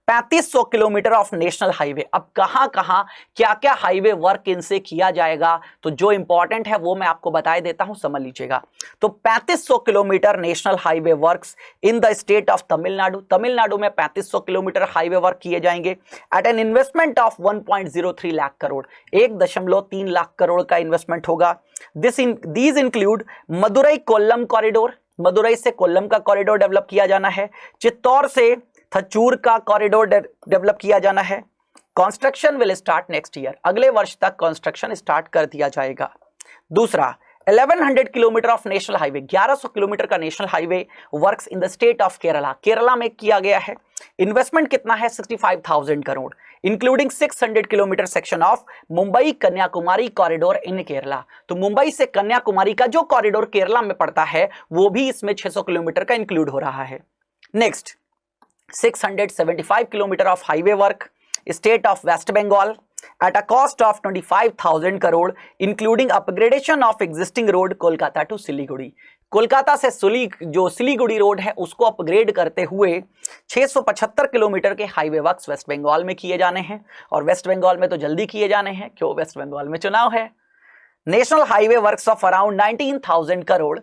3500 किलोमीटर ऑफ नेशनल हाईवे। अब कहां कहां क्या क्या हाईवे वर्क इनसे किया जाएगा, तो जो इंपॉर्टेंट है वो मैं आपको बता देता हूं, समझ लीजिएगा। तो 3500 kilometre national highway works in the state of Tamil Nadu. Tamil Nadu में 3500 किलोमीटर हाईवे वर्क किए जाएंगे at an investment of 1.03 lakh crore, 1.3 lakh crore का इन्वेस्टमेंट होगा। These include Madurai Kollam corridor, Madurai से कोल्लम का कॉरिडोर डेवलप किया जाना है। चित्तौड़ से थचूर का कॉरिडोर डेवलप किया जाना है। Construction will start next year, अगले वर्ष तक कंस्ट्रक्शन स्टार्ट कर दिया जाएगा। दूसरा, 1100 kilometre of national highway, 1100 kilometre का national highway works in the state of Kerala, Kerala में किया गया है। इन्वेस्टमेंट कितना है? 65,000 crore, including 600 kilometre section of Mumbai Kanyakumari corridor in Kerala. तो मुंबई से कन्याकुमारी का जो कॉरिडोर केरला में पड़ता है, वो भी इसमें 600 किलोमीटर का इंक्लूड हो रहा है। Next, 675 kilometre of highway work state of West Bengal at a cost of 25,000 crore, including upgradation of existing road Kolkata to Siliguri. Kolkata से जो सिलीगुड़ी रोड है उसको अपग्रेड करते हुए 675 किलोमीटर के हाईवे वर्क्स वेस्ट बंगाल में किए जाने हैं, और वेस्ट बंगाल में तो जल्दी किए जाने हैं, क्यों? वेस्ट बंगाल में चुनाव है। National highway works of around 19,000 crore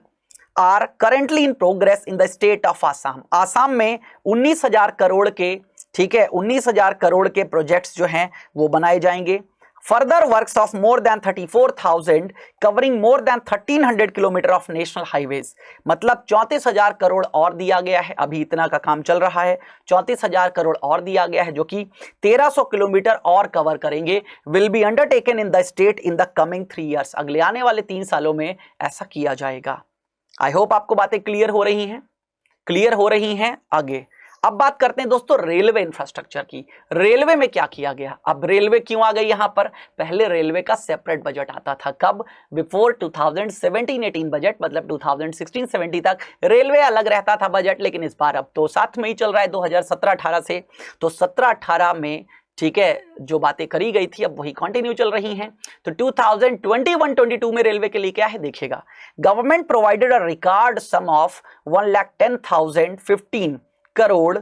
are currently in progress in the state of Assam. Assam में 19,000 करोड़ के, ठीक है, 19,000 करोड़ के प्रोजेक्ट्स जो हैं वो बनाए जाएंगे। Further works of more than 34,000 covering more than 1,300 kilometre of national highways, मतलब 34,000 करोड़ और दिया गया है। अभी इतना का काम चल रहा है, 34,000 करोड़ और दिया गया है, जो कि 1,300 किलोमीटर और कवर करेंगे। Will be undertaken in the state in the coming 3 years, अगले आने वाले 3 सालों में ऐसा किया जाएगा। आई होप आपको बातें क्लियर हो रही हैं, क्लियर हो रही हैं। आगे अब बात करते हैं दोस्तों रेलवे इंफ्रास्ट्रक्चर की। रेलवे में क्या किया गया? अब रेलवे क्यों आ गई यहां पर? पहले रेलवे का सेपरेट बजट आता था, कब? बिफोर 2017-18 बजट, मतलब 2016-17 तक रेलवे अलग रहता था बजट, लेकिन इस बार अब तो साथ में ही चल रहा है 2017-18 से। तो 17-18 में, ठीक है, जो बातें करी गई थी अब वही कंटिन्यू चल रही हैं। तो 2021-22 में रेलवे के लिए क्या है देखिएगा। Government provided a record sum of 1,10,015 crore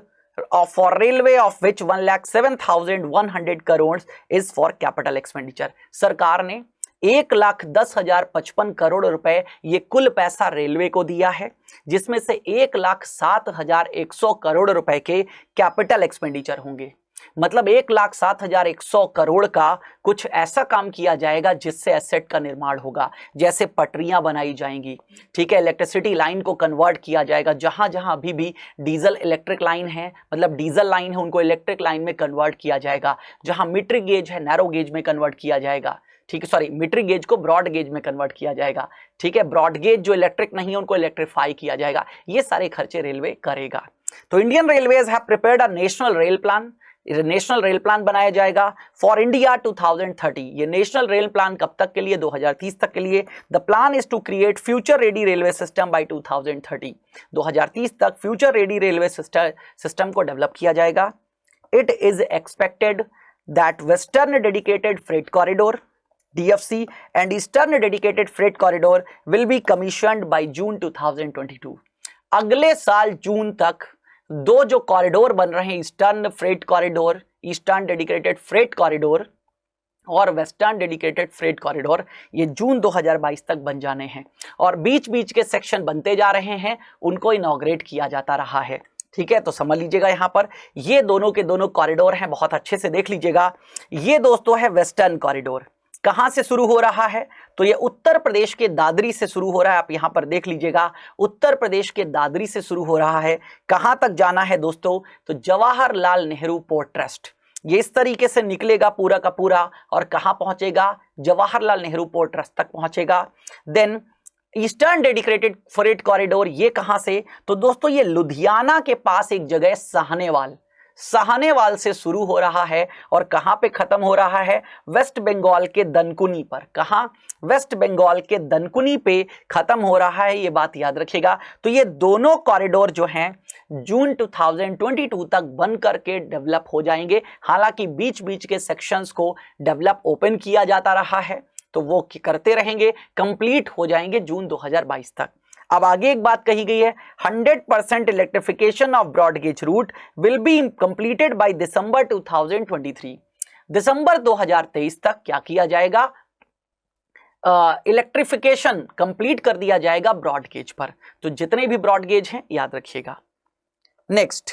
for railway, of which 1,07,100 crore is for capital expenditure. सरकार ने 1,10,055 करोड़ रुपए ये कुल पैसा रेलवे को दिया है, जिसमें से 1,07,100 करोड़ रुपए के कैपिटल एक्सपेंडिचर होंगे। मतलब 1,07,100 करोड़ का कुछ ऐसा काम किया जाएगा जिससे एसेट का निर्माण होगा, जैसे पटरियां बनाई जाएंगी, ठीक है, इलेक्ट्रिसिटी लाइन को कन्वर्ट किया जाएगा। जहां जहां अभी भी डीजल इलेक्ट्रिक लाइन है, मतलब डीजल लाइन है, उनको इलेक्ट्रिक लाइन में कन्वर्ट किया जाएगा। जहां मीट्रिक गेज है, नैरो गेज में कन्वर्ट किया जाएगा, ठीक है, सॉरी, मीट्रिक गेज को ब्रॉड गेज में कन्वर्ट किया जाएगा, ठीक है। ब्रॉड गेज जो इलेक्ट्रिक नहीं है उनको इलेक्ट्रीफाई किया जाएगा। ये सारे खर्चे रेलवे करेगा। तो Indian railways have prepared a national rail plan, national rail plan बनाया जाएगा फॉर इंडिया 2030। ये नेशनल रेल प्लान कब तक के लिए? 2030 तक के लिए। The plan is to create future ready railway system by 2030। 2030 तक फ्यूचर रेडी रेलवे सिस्टम को डेवलप किया जाएगा। It is expected that western dedicated freight corridor DFC and Eastern Dedicated Freight Corridor will be commissioned by June 2022। अगले साल जून तक दो जो कॉरिडोर बन रहे हैं, eastern freight corridor, eastern dedicated freight corridor और वेस्टर्न डेडिकेटेड फ्रेट कॉरिडोर, ये जून 2022 तक बन जाने हैं और बीच बीच के सेक्शन बनते जा रहे हैं, उनको इनॉग्रेट किया जाता रहा है। ठीक है, तो समझ लीजिएगा यहाँ पर ये दोनों के दोनों कॉरिडोर हैं, बहुत अच्छे से देख लीजिएगा। ये दोस्तों है वेस्टर्न कॉरिडोर, कहां से शुरू हो रहा है? तो ये उत्तर प्रदेश के दादरी से शुरू हो रहा है। आप यहां पर देख लीजिएगा, उत्तर प्रदेश के दादरी से शुरू हो रहा है। कहां तक जाना है दोस्तों? तो जवाहरलाल नेहरू पोर्ट ट्रस्ट, ये इस तरीके से निकलेगा पूरा का पूरा और कहां पहुंचेगा? जवाहरलाल नेहरू पोर्ट ट्रस्ट तक पहुंचेगा। Then eastern dedicated freight corridor, ये कहां से? तो दोस्तों ये लुधियाना के पास एक जगह है साहनेवाल, साहनेवाल से शुरू हो रहा है और कहां पे खत्म हो रहा है? वेस्ट बंगाल के दनकुनी पर। कहां? वेस्ट बंगाल के दनकुनी पे खत्म हो रहा है, ये बात याद रखिएगा। तो ये दोनों कॉरिडोर जो हैं जून 2022 तक बन करके डेवलप हो जाएंगे। हालांकि बीच बीच के सेक्शंस को डेवलप ओपन किया जाता रहा है, तो वो करते रहेंगे, कंप्लीट हो जाएंगे जून 2022 तक। अब आगे एक बात कही गई है, 100% electrification of broad gauge route will be completed by December 2023। दिसंबर 2023 तक क्या किया जाएगा? इलेक्ट्रिफिकेशन कंप्लीट कर दिया जाएगा ब्रॉड गेज पर। तो जितने भी ब्रॉड गेज हैं याद रखिएगा। नेक्स्ट,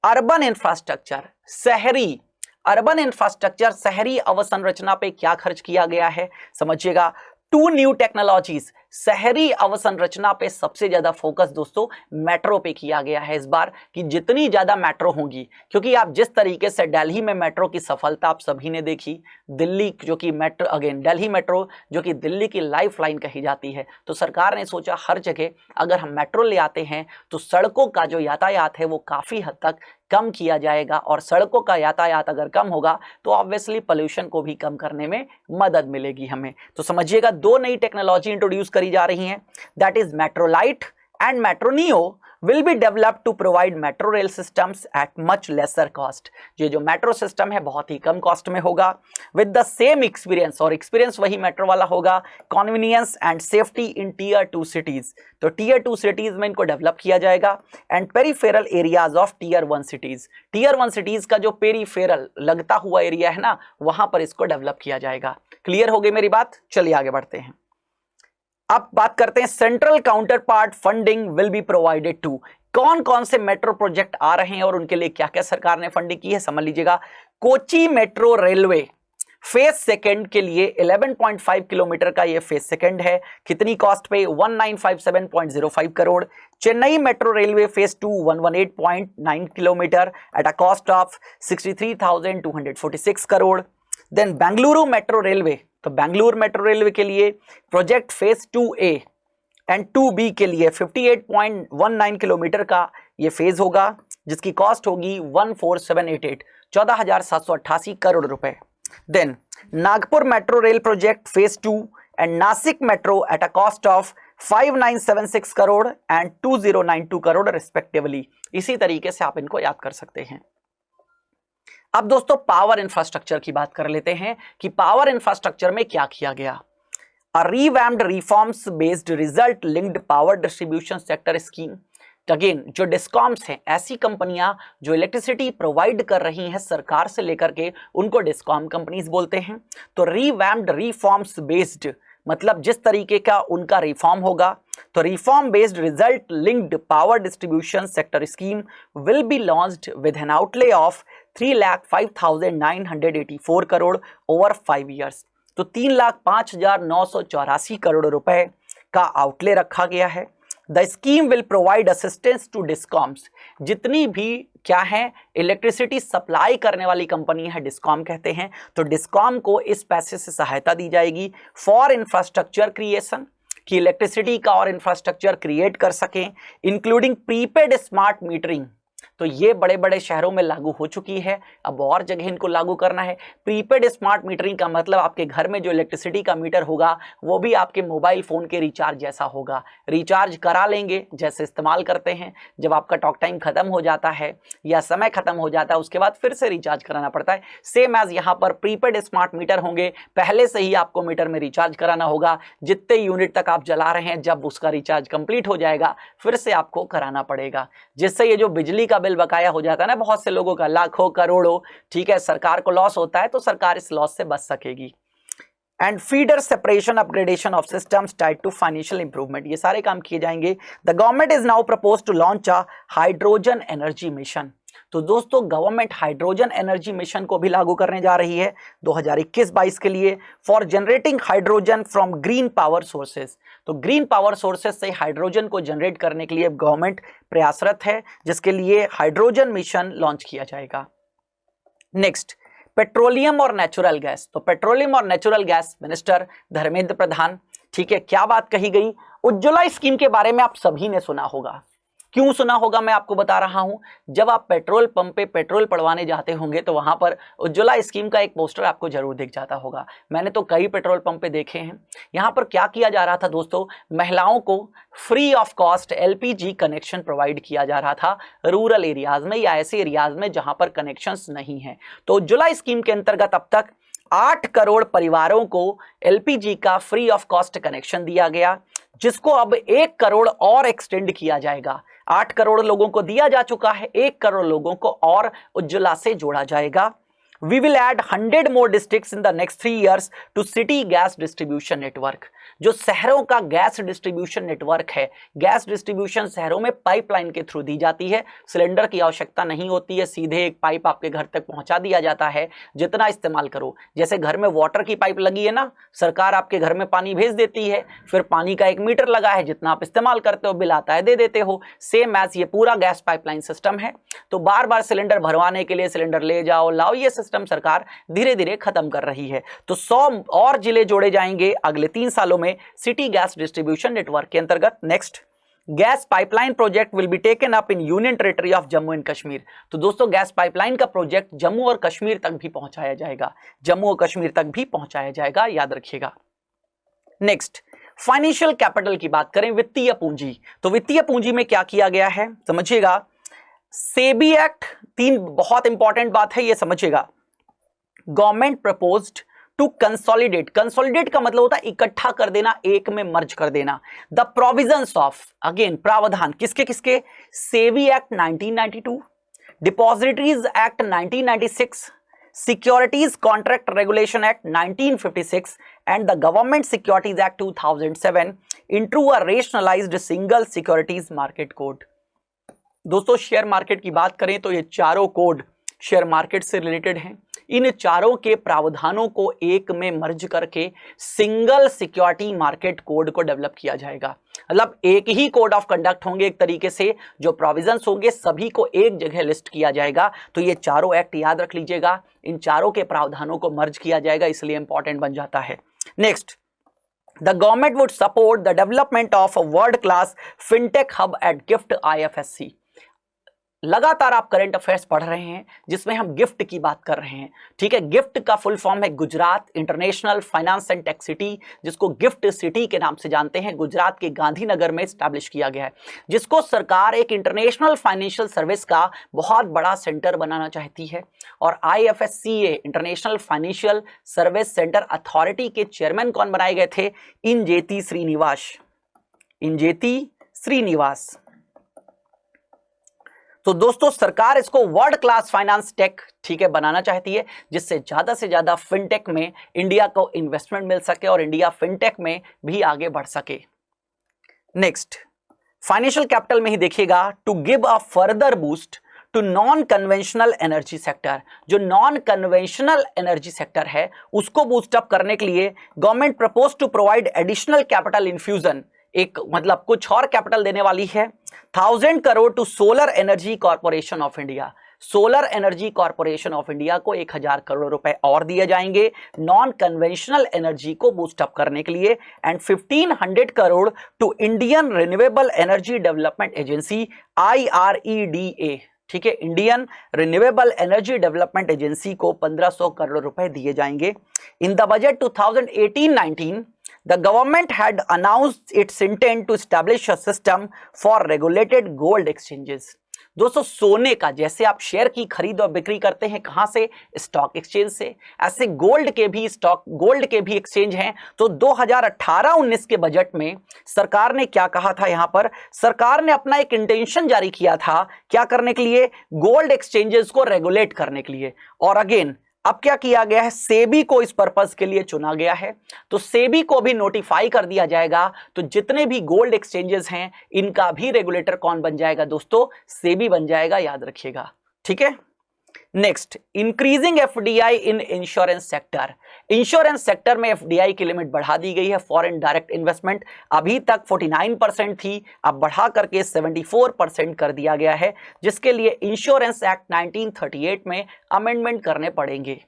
अर्बन इंफ्रास्ट्रक्चर, शहरी अर्बन इंफ्रास्ट्रक्चर, शहरी अवसंरचना पे क्या खर्च किया गया है समझिएगा। 2 न्यू टेक्नोलॉजीज, शहरी अवसंरचना पे सबसे ज्यादा फोकस दोस्तों मेट्रो पे किया गया है इस बार, कि जितनी ज्यादा मेट्रो होंगी, क्योंकि आप जिस तरीके से दिल्ली में मेट्रो की सफलता आप सभी ने देखी, दिल्ली जो कि मेट्रो अगेन दिल्ली मेट्रो जो कि दिल्ली की लाइफलाइन कही जाती है, तो सरकार ने सोचा हर जगह अगर हम मेट्रो ले आते हैं तो सड़कों का जो यातायात है वो काफी हद तक कम किया जाएगा, और सड़कों का यातायात अगर कम होगा तो ऑब्वियसली पोल्यूशन को भी कम करने में मदद मिलेगी हमें। तो समझिएगा 2 नई टेक्नोलॉजी इंट्रोड्यूस करी जा रही हैं, that is MetroLite and MetroNeo will be developed to provide metro rail systems at much lesser cost। ये जो मेट्रो सिस्टम है बहुत ही कम कॉस्ट में होगा, with the same experience, और एक्सपीरियंस वही मेट्रो वाला होगा, convenience and safety in tier 2 cities। तो tier 2 cities में इनको डेवलप किया जाएगा, and peripheral areas of tier 1 cities। tier 1 cities का जो पेरीफेरल लगता हुआ एरिया है ना, वहां पर इसको डेवलप किया जाएगा। क्लियर हो गई मेरी बात? चलिए आगे बढ़ते हैं। अब बात करते हैं central counterpart funding will be provided to. कौन कौन से मेट्रो प्रोजेक्ट आ रहे हैं और उनके लिए क्या क्या सरकार ने फंडिंग की है समझ लीजिएगा। Kochi metro railway phase second के लिए 11.5 किलोमीटर का ये फेज सेकंड है, कितनी कॉस्ट पे? 1957.05 crore. Chennai metro railway phase 2 118.9 kilometre at a cost of 63,246 crore. Then Bengaluru metro railway, तो बेंगलुरु मेट्रो रेलवे के लिए project phase 2A and 2B के लिए 58.19 किलोमीटर का ये फेज होगा, जिसकी कॉस्ट होगी 14788 14,788 करोड़ रुपए। Then Nagpur metro rail project phase 2 and Nashik metro at a cost of 5976 crore and 2092 crore respectively. इसी तरीके से आप इनको याद कर सकते हैं। अब दोस्तों पावर इंफ्रास्ट्रक्चर की बात कर लेते हैं कि पावर इंफ्रास्ट्रक्चर में क्या किया गया। A revamped reforms based result linked power distribution sector scheme. Again जो डिस्कॉम्स हैं, ऐसी कंपनियां जो इलेक्ट्रिसिटी प्रोवाइड कर रही हैं सरकार से लेकर के, उनको डिस्कॉम कंपनीज बोलते हैं। तो रिवैम्प्ड रिफॉर्म्स बेस्ड मतलब जिस तरीके का उनका रिफॉर्म होगा, तो reform based result linked power distribution sector scheme will be launched with an outlay of 3,05,984 crore over 5 years. तो 3,05,984 करोड़ रुपए का आउटले रखा गया है। The scheme will provide assistance to discoms, जितनी भी क्या है इलेक्ट्रिसिटी सप्लाई करने वाली कंपनी है डिस्कॉम कहते हैं, तो डिस्कॉम को इस पैसे से सहायता दी जाएगी फॉर इंफ्रास्ट्रक्चर क्रिएशन, कि इलेक्ट्रिसिटी का और इंफ्रास्ट्रक्चर क्रिएट कर सकें, इंक्लूडिंग प्रीपेड स्मार्ट मीटरिंग। तो ये बड़े बड़े शहरों में लागू हो चुकी है, अब और जगह इनको लागू करना है। प्रीपेड स्मार्ट मीटरिंग का मतलब आपके घर में जो इलेक्ट्रिसिटी का मीटर होगा वो भी आपके मोबाइल फोन के रिचार्ज जैसा होगा, रिचार्ज करा लेंगे जैसे इस्तेमाल करते हैं। जब आपका टॉक टाइम खत्म हो जाता है या समय खत्म हो जाता है उसके बाद फिर से रिचार्ज कराना पड़ता है, सेम एज यहाँ पर प्रीपेड स्मार्ट मीटर होंगे, पहले से ही आपको मीटर में रिचार्ज कराना होगा। जितने यूनिट तक आप जला रहे हैं जब उसका रिचार्ज कंप्लीट हो जाएगा फिर से आपको कराना पड़ेगा, जिससे ये जो बिजली का बिल बिल बकाया हो जाता है ना बहुत से लोगों का, लाखों करोड़ों, ठीक है, सरकार को लॉस होता है, तो सरकार इस लॉस से बच सकेगी। And feeder separation upgradation of systems tied to financial improvement, ये सारे काम किए जाएंगे। The government is now propose to launch a hydrogen energy mission. तो दोस्तों गवर्नमेंट हाइड्रोजन एनर्जी मिशन को भी लागू करने जा रही है 2021-22 के लिए, for generating hydrogen from green power sources. तो ग्रीन पावर सोर्सेज से हाइड्रोजन को जनरेट करने के लिए गवर्नमेंट प्रयासरत है, जिसके लिए हाइड्रोजन मिशन लॉन्च किया जाएगा। नेक्स्ट, पेट्रोलियम और नेचुरल गैस। तो पेट्रोलियम और natural gas minister Dharmendra Pradhan, ठीक है, क्या बात कही गई? उज्ज्वला स्कीम के बारे में आप सभी ने सुना होगा। क्यों सुना होगा मैं आपको बता रहा हूं। जब आप पेट्रोल पंप पे पेट्रोल पड़वाने जाते होंगे तो वहां पर उज्ज्वला स्कीम का एक पोस्टर आपको जरूर दिख जाता होगा। मैंने तो कई पेट्रोल पंप पे देखे हैं। यहां पर क्या किया जा रहा था दोस्तों, महिलाओं को free of cost LPG connection provide किया जा रहा था रूरल एरियाज में या ऐसे एरियाज में जहां पर कनेक्शंस नहीं है। तो उज्ज्वला स्कीम के अंतर्गत अब तक 8 करोड़ परिवारों को एलपीजी का फ्री ऑफ कॉस्ट कनेक्शन दिया गया, जिसको अब 1 करोड़ और एक्सटेंड किया जाएगा। 8 करोड़ लोगों को दिया जा चुका है, 1 करोड़ लोगों को और उज्ज्वला से जोड़ा जाएगा। We will add 100 more districts in the next 3 years to city gas distribution network। जो शहरों का गैस डिस्ट्रीब्यूशन नेटवर्क है, गैस डिस्ट्रीब्यूशन शहरों में पाइपलाइन के थ्रू दी जाती है, सिलेंडर की आवश्यकता नहीं होती है, सीधे एक पाइप आपके घर तक पहुंचा दिया जाता है। जितना इस्तेमाल करो, जैसे घर में वाटर की पाइप लगी है ना, सरकार आपके घर में पानी भेज देती है, फिर पानी का एक मीटर लगा है, जितना आप इस्तेमाल करते हो बिल आता है दे देते हो। सेम एज ये पूरा गैस पाइपलाइन सिस्टम है। तो बार बार सिलेंडर भरवाने के लिए सिलेंडर ले जाओ लाओ, ये सिस्टम सरकार धीरे धीरे खत्म कर रही है। तो 100 और जिले जोड़े जाएंगे अगले 3 सालों में सिटी गैस डिस्ट्रीब्यूशन नेटवर्क के अंतर्गत। Next, gas pipeline project will be taken up in union territory of Jammu and Kashmir. तो दोस्तों गैस पाइपलाइन का प्रोजेक्ट जम्मू और कश्मीर तक भी पहुंचाया जाएगा, जम्मू और कश्मीर तक भी पहुंचाया जाएगा, याद रखिएगा। नेक्स्ट, फाइनेंशियल कैपिटल की बात करें, वित्तीय पूंजी। तो वित्तीय पूंजी में क्या किया गया है समझिएगा। सेबी एक्ट, 3 बहुत इंपॉर्टेंट बात है, ये समझिएगा। Government proposed to consolidate, consolidate का मतलब होता है इकट्ठा कर देना, एक में मर्ज कर देना। द प्रोविजंस ऑफ, अगेन प्रावधान किसके किसके, SEBI act 1992, depositories act 1996, securities contract regulation act 1956 and the government securities act 2007 into a rationalized single securities market code. दोस्तों शेयर मार्केट की बात करें तो ये चारों कोड शेयर मार्केट से रिलेटेड हैं। इन चारों के प्रावधानों को एक में मर्ज करके सिंगल सिक्योरिटी मार्केट कोड को डेवलप किया जाएगा। मतलब एक ही कोड ऑफ कंडक्ट होंगे, एक तरीके से जो प्रोविजंस होंगे सभी को एक जगह लिस्ट किया जाएगा। तो ये चारों एक्ट याद रख लीजिएगा, इन चारों के प्रावधानों को मर्ज किया जाएगा, इसलिए इंपॉर्टेंट बन जाता है। Next, the government would support the development of a world class fintech hub at GIFT IFSC। लगातार आप करंट अफेयर्स पढ़ रहे हैं जिसमें हम गिफ्ट की बात कर रहे हैं, ठीक है। गिफ्ट का फुल फॉर्म है Gujarat international finance and tech city, जिसको गिफ्ट सिटी के नाम से जानते हैं। गुजरात के गांधीनगर में स्टैब्लिश किया गया है, जिसको सरकार एक इंटरनेशनल फाइनेंशियल सर्विस का बहुत बड़ा सेंटर बनाना चाहती है। और IFSCA international financial service centre authority के चेयरमैन कौन बनाए गए थे, इंजेती श्रीनिवास, इंजेती श्रीनिवास। तो दोस्तों सरकार इसको वर्ल्ड क्लास फाइनेंस टेक, ठीक है, बनाना चाहती है, जिससे ज्यादा से ज्यादा फिनटेक में इंडिया को इन्वेस्टमेंट मिल सके और इंडिया फिनटेक में भी आगे बढ़ सके। नेक्स्ट, फाइनेंशियल कैपिटल में ही देखिएगा, to give a further boost to non conventional energy sector. जो नॉन कन्वेंशनल एनर्जी सेक्टर है उसको बूस्ट अप करने के लिए government propose to provide additional capital infusion, एक मतलब कुछ और कैपिटल देने वाली है। 1000 crore to solar energy corporation of India. Solar energy corporation of India को 1000 करोड़ रुपए और दिए जाएंगे नॉन कन्वेंशनल एनर्जी को बूस्ट अप करने के लिए। And 1500 crore to Indian renewable energy development agency IREDA, ठीक है, Indian renewable energy development agency को 1500 करोड़ रुपए दिए जाएंगे। In the budget 2018-19 the government had announced its intent to establish a system for regulated gold exchanges। दोस्तों सोने का, जैसे आप शेयर की खरीद और बिक्री करते हैं कहां से, स्टॉक एक्सचेंज से, ऐसे गोल्ड के भी एक्सचेंज हैं। तो 2018-19 के बजट में सरकार ने क्या कहा था, यहां पर सरकार ने अपना एक इंटेंशन जारी किया था, क्या करने के लिए, गोल्ड एक्सचेंजेस को रेगुलेट करने के लिए। और अगेन अब क्या किया गया है, सेबी को इस पर्पस के लिए चुना गया है, तो सेबी को भी नोटिफाई कर दिया जाएगा। तो जितने भी गोल्ड एक्सचेंजेस हैं इनका भी रेगुलेटर कौन बन जाएगा दोस्तों, सेबी बन जाएगा, याद रखिएगा, ठीक है। Next, increasing FDI in insurance sector. Insurance sector में एफडीआई की लिमिट बढ़ा दी गई है, फॉरेन डायरेक्ट इन्वेस्टमेंट अभी तक 49% थी, अब बढ़ा करके 74% कर दिया गया है, जिसके लिए इंश्योरेंस एक्ट 1938 में अमेंडमेंट करने पड़ेंगे।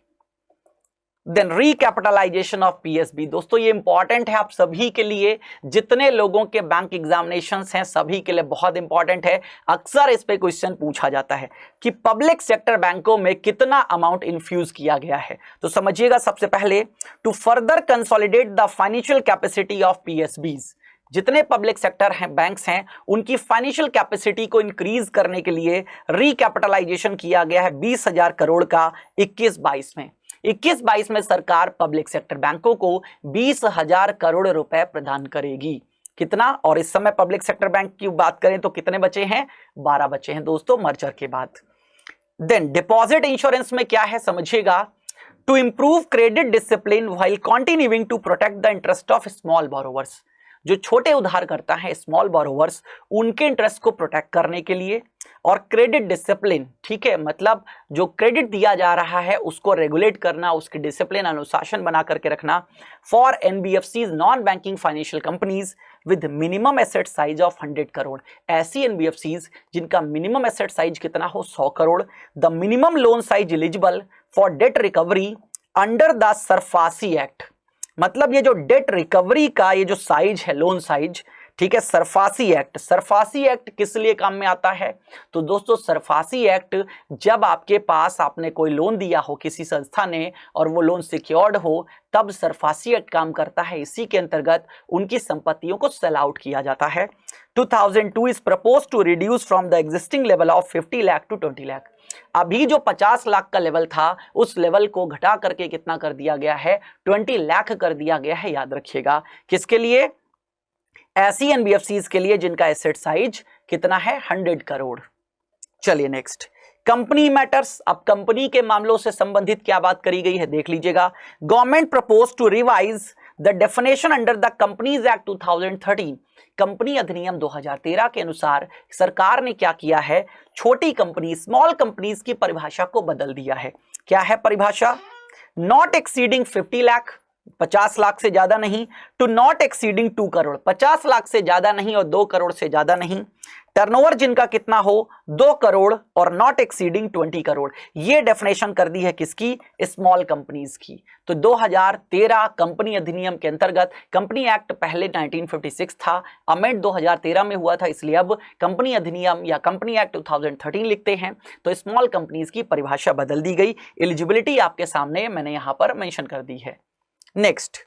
देन रिकैपिटलाइजेशन ऑफ पीएसबी, दोस्तों ये इंपॉर्टेंट है आप सभी के लिए, जितने लोगों के बैंक एग्जामिनेशंस हैं सभी के लिए बहुत इंपॉर्टेंट है। अक्सर इस पे क्वेश्चन पूछा जाता है कि पब्लिक सेक्टर बैंकों में कितना अमाउंट इन्फ्यूज किया गया है। तो समझिएगा, सबसे पहले to further consolidate the financial capacity of PSBs, जितने पब्लिक सेक्टर हैं बैंक्स हैं उनकी फाइनेंशियल कैपेसिटी को इंक्रीज करने के लिए रिकैपिटलाइजेशन किया गया है 20,000 करोड़ का 21-22 में। 21-22 में सरकार पब्लिक सेक्टर बैंकों को 20,000 करोड़ रुपए प्रदान करेगी। कितना, और इस समय पब्लिक सेक्टर बैंक की बात करें तो कितने बचे हैं, 12 बचे हैं दोस्तों मर्जर के बाद। देन डिपॉजिट इंश्योरेंस में क्या है समझिएगा, to improve credit discipline while continuing to protect the interest of small borrowers, जो छोटे उधारकर्ता हैं स्मॉल बोरोवर्स उनके इंटरेस्ट को प्रोटेक्ट करने के लिए, और क्रेडिट डिसिप्लिन, ठीक है, मतलब जो क्रेडिट दिया जा रहा है उसको रेगुलेट करना, उसकी डिसिप्लिन अनुशासन बना करके रखना, for NBFCs non banking financial companies with minimum asset size of 100 crore, ऐसी एनबीएफसीज जिनका मिनिमम एसेट साइज कितना हो, 100 crore, the minimum loan size eligible for date recovery under the SARFAESI act, मतलब ये जो डेट रिकवरी का ये जो साइज है, लोन साइज, ठीक है, सरफासी एक्ट किस लिए काम में आता है, तो दोस्तों सरफासी एक्ट जब आपके पास आपने कोई लोन दिया हो किसी संस्था ने और वो लोन सिक्योर्ड हो, तब सरफासी एक्ट काम करता है। इसी के अंतर्गत उनकी संपत्तियों को सेल आउट किया जाता है। 2002 is propose to reduce from the existing level of 50 lakh to 20 lakh, अभी जो 50 लाख का लेवल था उस लेवल को घटा करके कितना कर दिया गया है, 20 लाख कर दिया गया है, याद रखिएगा। किसके लिए, ऐसी एनबीएफसीज के लिए जिनका एसेट साइज कितना है, 100 करोड़। चलिए नेक्स्ट, कंपनी मैटर्स, अब कंपनी के मामलों से संबंधित क्या बात करी गई है देख लीजिएगा। Government propose to revise the definition under the companies act 2013, company अधिनियम 2013 के अनुसार सरकार ने क्या किया है, छोटी कंपनी स्मॉल कंपनीज की परिभाषा को बदल दिया है। क्या है परिभाषा, नॉट एक्सीडिंग 50 लाख, 50 लाख से ज्यादा नहीं, to not exceeding 2 crore, 50 lakh से ज्यादा नहीं और 2 करोड़ से ज्यादा नहीं, टर्नओवर जिनका कितना हो 2 करोड़ और नॉट एक्सीडिंग 20 करोड़, ये डेफिनेशन कर दी है किसकी, स्मॉल कंपनीज की। तो 2013 कंपनी अधिनियम के अंतर्गत, कंपनी एक्ट पहले 1956 था, अमेंड 2013 में हुआ था, इसलिए अब कंपनी अधिनियम या कंपनी एक्ट 2013 लिखते हैं। तो स्मॉल कंपनीज की परिभाषा बदल दी गई, एलिजिबिलिटी आपके सामने मैंने यहां पर मेंशन कर दी है। नेक्स्ट,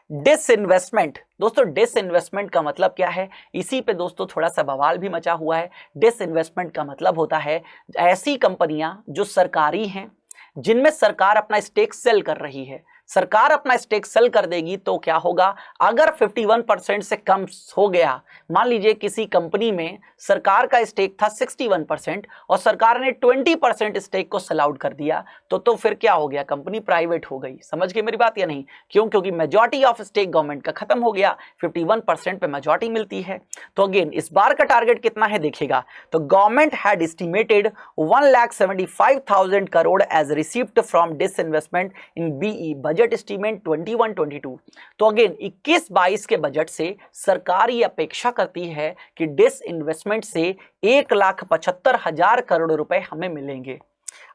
डिसइन्वेस्टमेंट, दोस्तों डिसइन्वेस्टमेंट का मतलब क्या है, इसी पे दोस्तों थोड़ा सा बवाल भी मचा हुआ है। डिसइन्वेस्टमेंट का मतलब होता है ऐसी कंपनियां जो सरकारी हैं, जिनमें सरकार अपना स्टेक सेल कर रही है। सरकार अपना स्टेक सेल कर देगी तो क्या होगा, अगर 51% से कम हो गया, मान लीजिए किसी कंपनी में सरकार का स्टेक था 61% और सरकार ने 20% स्टेक को सेल आउट कर दिया, तो फिर क्या हो गया, कंपनी प्राइवेट हो गई। समझ गए मेरी बात या नहीं, क्यों, क्योंकि मेजॉरिटी ऑफ स्टेक गवर्नमेंट का खत्म हो गया, 51% पे मेजॉरिटी मिलती है। तो अगेन इस बार का टारगेट कितना है देखिएगा, तो government had estimated 1,75,000 crore as received from disinvestment in BE budget estimate 21-22। तो अगेन 21-22 के बजट से सरकार ये अपेक्षा करती है कि डिसइन्वेस्टमेंट से 1,75,000 करोड़ रुपए हमें मिलेंगे।